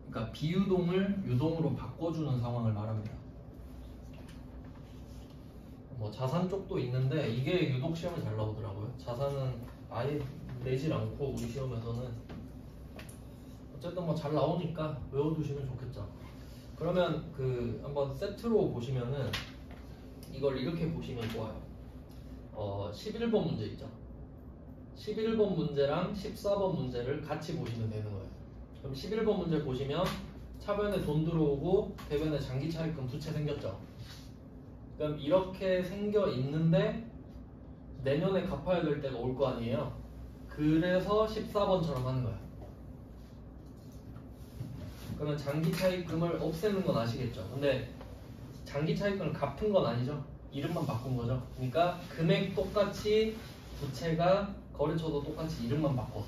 그러니까 비유동을 유동으로 바꿔주는 상황을 말합니다. 뭐 자산 쪽도 있는데 이게 유독 시험에 잘 나오더라고요. 자산은 아예 내질 않고 우리 시험에서는. 어쨌든 뭐 잘 나오니까 외워두시면 좋겠죠. 그러면 한번 세트로 보시면은 이걸 이렇게 보시면 좋아요. 11번 문제 있죠. 11번 문제랑 14번 문제를 같이 보시면 되는 거예요. 그럼 11번 문제 보시면 차변에 돈 들어오고 대변에 장기 차입금 부채 생겼죠. 그럼 이렇게 생겨 있는데 내년에 갚아야 될 때가 올 거 아니에요. 그래서 14번처럼 하는 거예요. 그러면 장기 차입금을 없애는 건 아시겠죠? 근데 장기 차입금을 갚은 건 아니죠? 이름만 바꾼 거죠. 그러니까 금액 똑같이 부채가 거래처도 똑같이 이름만 바꿔서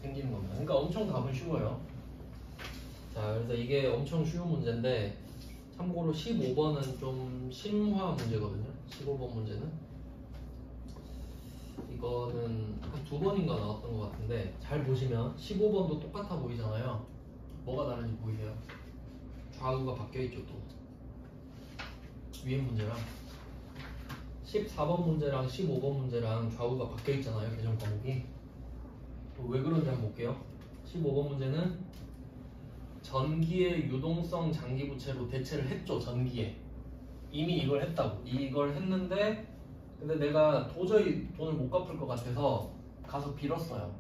생기는 겁니다. 그러니까 엄청 답은 쉬워요. 자, 그래서 이게 엄청 쉬운 문제인데 참고로 15번은 좀 심화 문제거든요. 15번 문제는 이거는 한 2번인가 나왔던 것 같은데 잘 보시면 15번도 똑같아 보이잖아요. 뭐가 다른지 보이세요? 좌우가 바뀌어있죠. 또 위에 문제랑 14번 문제랑 15번 문제랑 좌우가 바뀌어있잖아요. 계정 과목이. 왜 그런지 한번 볼게요. 15번 문제는 전기의 유동성 장기부채로 대체를 했죠. 전기에 이미 이걸 했다고. 이걸 했는데 근데 내가 도저히 돈을 못 갚을 것 같아서 가서 빌었어요.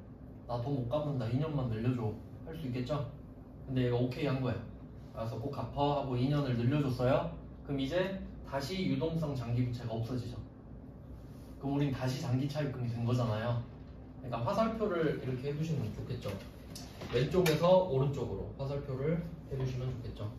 나 돈 못 갚는다. 2년만 늘려줘. 할 수 있겠죠? 근데 얘가 오케이 한 거예요. 그래서 꼭 갚아 하고 2년을 늘려줬어요. 그럼 이제 다시 유동성 장기부채가 없어지죠. 그럼 우린 다시 장기 차입금이 된 거잖아요. 그러니까 화살표를 이렇게 해주시면 좋겠죠. 왼쪽에서 오른쪽으로 화살표를 해주시면 좋겠죠.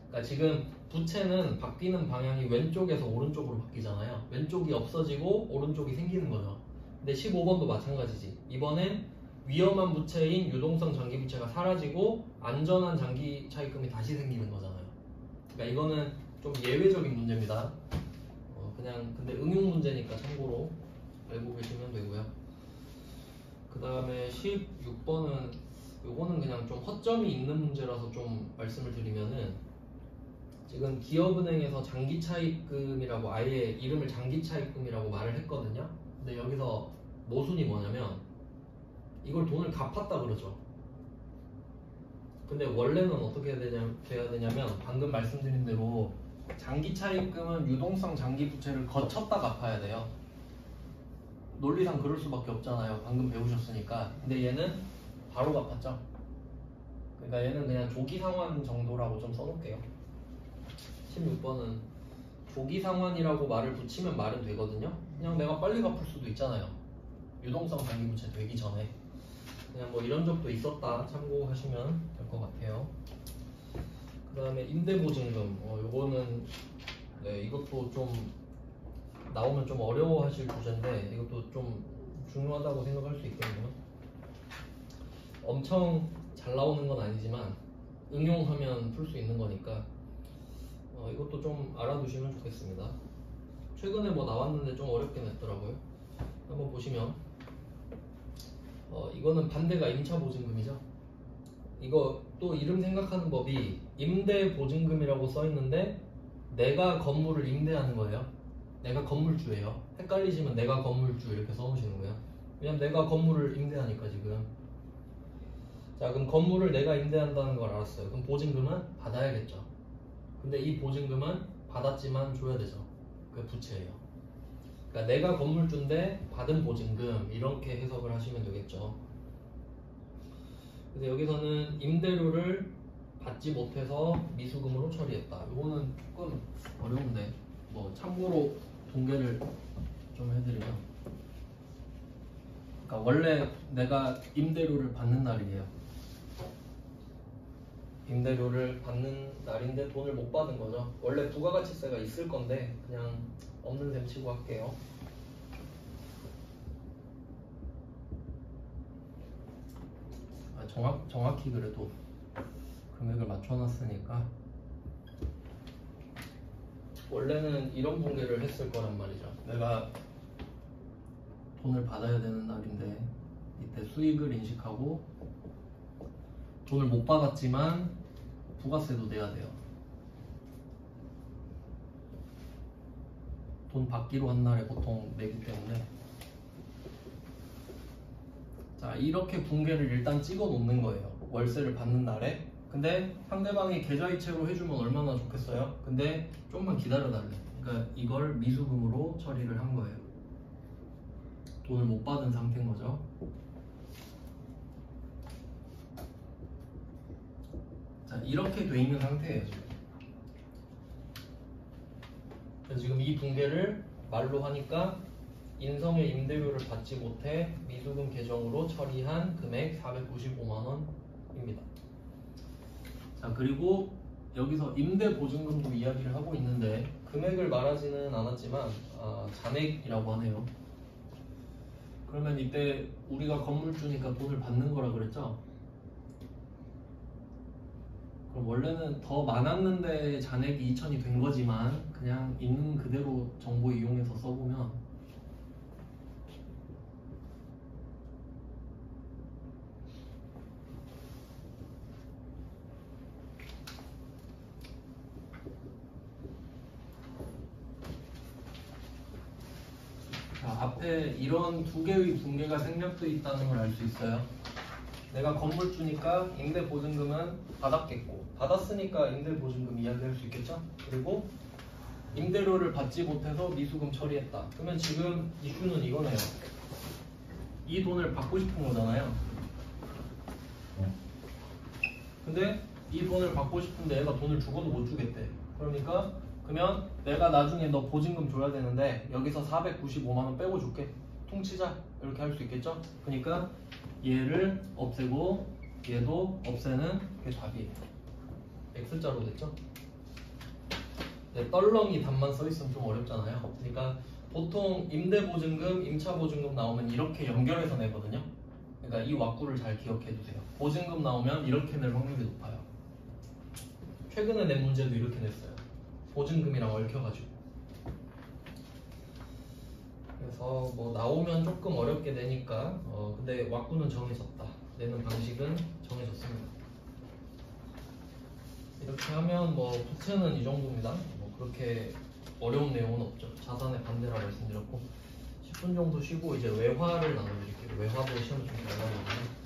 그러니까 지금 부채는 바뀌는 방향이 왼쪽에서 오른쪽으로 바뀌잖아요. 왼쪽이 없어지고 오른쪽이 생기는 거죠. 근데 15번도 마찬가지지. 이번엔 위험한 부채인 유동성 장기 부채가 사라지고 안전한 장기 차입금이 다시 생기는 거잖아요. 그러니까 이거는 좀 예외적인 문제입니다. 그냥 근데 응용 문제니까 참고로 알고 계시면 되고요. 그 다음에 16번은 요거는 그냥 좀 허점이 있는 문제라서 좀 말씀을 드리면은 지금 기업은행에서 장기차입금이라고 아예 이름을 장기차입금이라고 말을 했거든요. 근데 여기서 모순이 뭐냐면 이걸 돈을 갚았다 그러죠. 근데 원래는 어떻게 돼야 되냐면 방금 말씀드린 대로 장기 차입금은 유동성 장기 부채를 거쳤다 갚아야 돼요. 논리상 그럴 수밖에 없잖아요. 방금 배우셨으니까. 근데 얘는 바로 갚았죠. 그러니까 얘는 그냥 조기 상환 정도라고 좀 써놓을게요. 16번은 조기 상환이라고 말을 붙이면 말은 되거든요. 그냥 내가 빨리 갚을 수도 있잖아요. 유동성 장기 부채 되기 전에. 그냥 뭐 이런 적도 있었다 참고하시면 될 것 같아요. 그 다음에 임대보증금. 요거는 네, 이것도 좀 나오면 좀 어려워하실 주제인데 이것도 좀 중요하다고 생각할 수 있거든요. 엄청 잘 나오는 건 아니지만 응용하면 풀 수 있는 거니까 이것도 좀 알아두시면 좋겠습니다. 최근에 뭐 나왔는데 좀 어렵게 냈더라고요. 한번 보시면 이거는 반대가 임차보증금이죠. 이거 또 이름 생각하는 법이 임대보증금이라고 써있는데 내가 건물을 임대하는 거예요. 내가 건물주예요. 헷갈리시면 내가 건물주 이렇게 써놓으시는 거예요. 왜냐면 내가 건물을 임대하니까 지금. 자, 그럼 건물을 내가 임대한다는 걸 알았어요. 그럼 보증금은 받아야겠죠. 근데 이 보증금은 받았지만 줘야 되죠. 그 부채예요. 그러니까 내가 건물주인데 받은 보증금 이렇게 해석을 하시면 되겠죠. 그래서 여기서는 임대료를 받지 못해서 미수금으로 처리했다. 이거는 조금 어려운데 뭐 참고로 동계를 좀 해드리면, 그러니까 원래 내가 임대료를 받는 날이에요. 임대료를 받는 날인데 돈을 못 받은 거죠. 원래 부가가치세가 있을 건데 그냥 없는 셈 치고 할게요. 정확히 그래도 금액을 맞춰놨으니까 원래는 이런 분계를 했을 거란 말이죠. 내가 돈을 받아야 되는 날인데 이때 수익을 인식하고 돈을 못 받았지만 부가세도 내야 돼요. 돈 받기로 한 날에 보통 내기 때문에. 자, 이렇게 분계를 일단 찍어 놓는 거예요. 월세를 받는 날에. 근데 상대방이 계좌이체로 해주면 얼마나 좋겠어요? 근데 좀만 기다려달래. 그러니까 이걸 미수금으로 처리를 한 거예요. 돈을 못 받은 상태인 거죠. 자, 이렇게 돼 있는 상태예요 지금. 그래서 지금 이 분계를 말로 하니까 인성의 임대료를 받지 못해 미수금 계정으로 처리한 금액 495만원입니다. 자, 그리고 여기서 임대보증금도 이야기를 하고 있는데 금액을 말하지는 않았지만 잔액이라고 하네요. 그러면 이때 우리가 건물주니까 돈을 받는 거라 그랬죠? 그럼 원래는 더 많았는데 잔액이 2천이 된 거지만 그냥 있는 그대로 정보 이용해서 써보면 앞에 이런 두 개의 분계가 생략되어 있다는 걸 알 수 있어요. 내가 건물주니까 임대보증금은 받았겠고, 받았으니까 임대보증금 이야기할 수 있겠죠? 그리고 임대료를 받지 못해서 미수금 처리했다. 그러면 지금 이슈는 이거네요. 이 돈을 받고 싶은 거잖아요. 근데 이 돈을 받고 싶은데 얘가 돈을 죽어도 못 주겠대. 그러면 내가 나중에 너 보증금 줘야 되는데 여기서 495만원 빼고 줄게. 퉁치자. 이렇게 할 수 있겠죠? 그러니까 얘를 없애고 얘도 없애는 게 답이에요. X자로 됐죠? 네, 떨렁이 답만 써있으면 좀 어렵잖아요. 그러니까 보통 임대보증금, 임차보증금 나오면 이렇게 연결해서 내거든요. 그러니까 이 왁구를 잘 기억해 두세요. 보증금 나오면 이렇게 낼 확률이 높아요. 최근에 낸 문제도 이렇게 냈어요. 보증금이랑 얽혀가지고. 그래서 뭐 나오면 조금 어렵게 내니까 근데 왁구는 정해졌다. 내는 방식은 정해졌습니다. 이렇게 하면 뭐 부채는 이 정도입니다. 뭐 그렇게 어려운 내용은 없죠. 자산의 반대라 말씀드렸고 10분 정도 쉬고 이제 외화를 나눠드릴게요. 외화도 시험 좀 잘 나오거든요.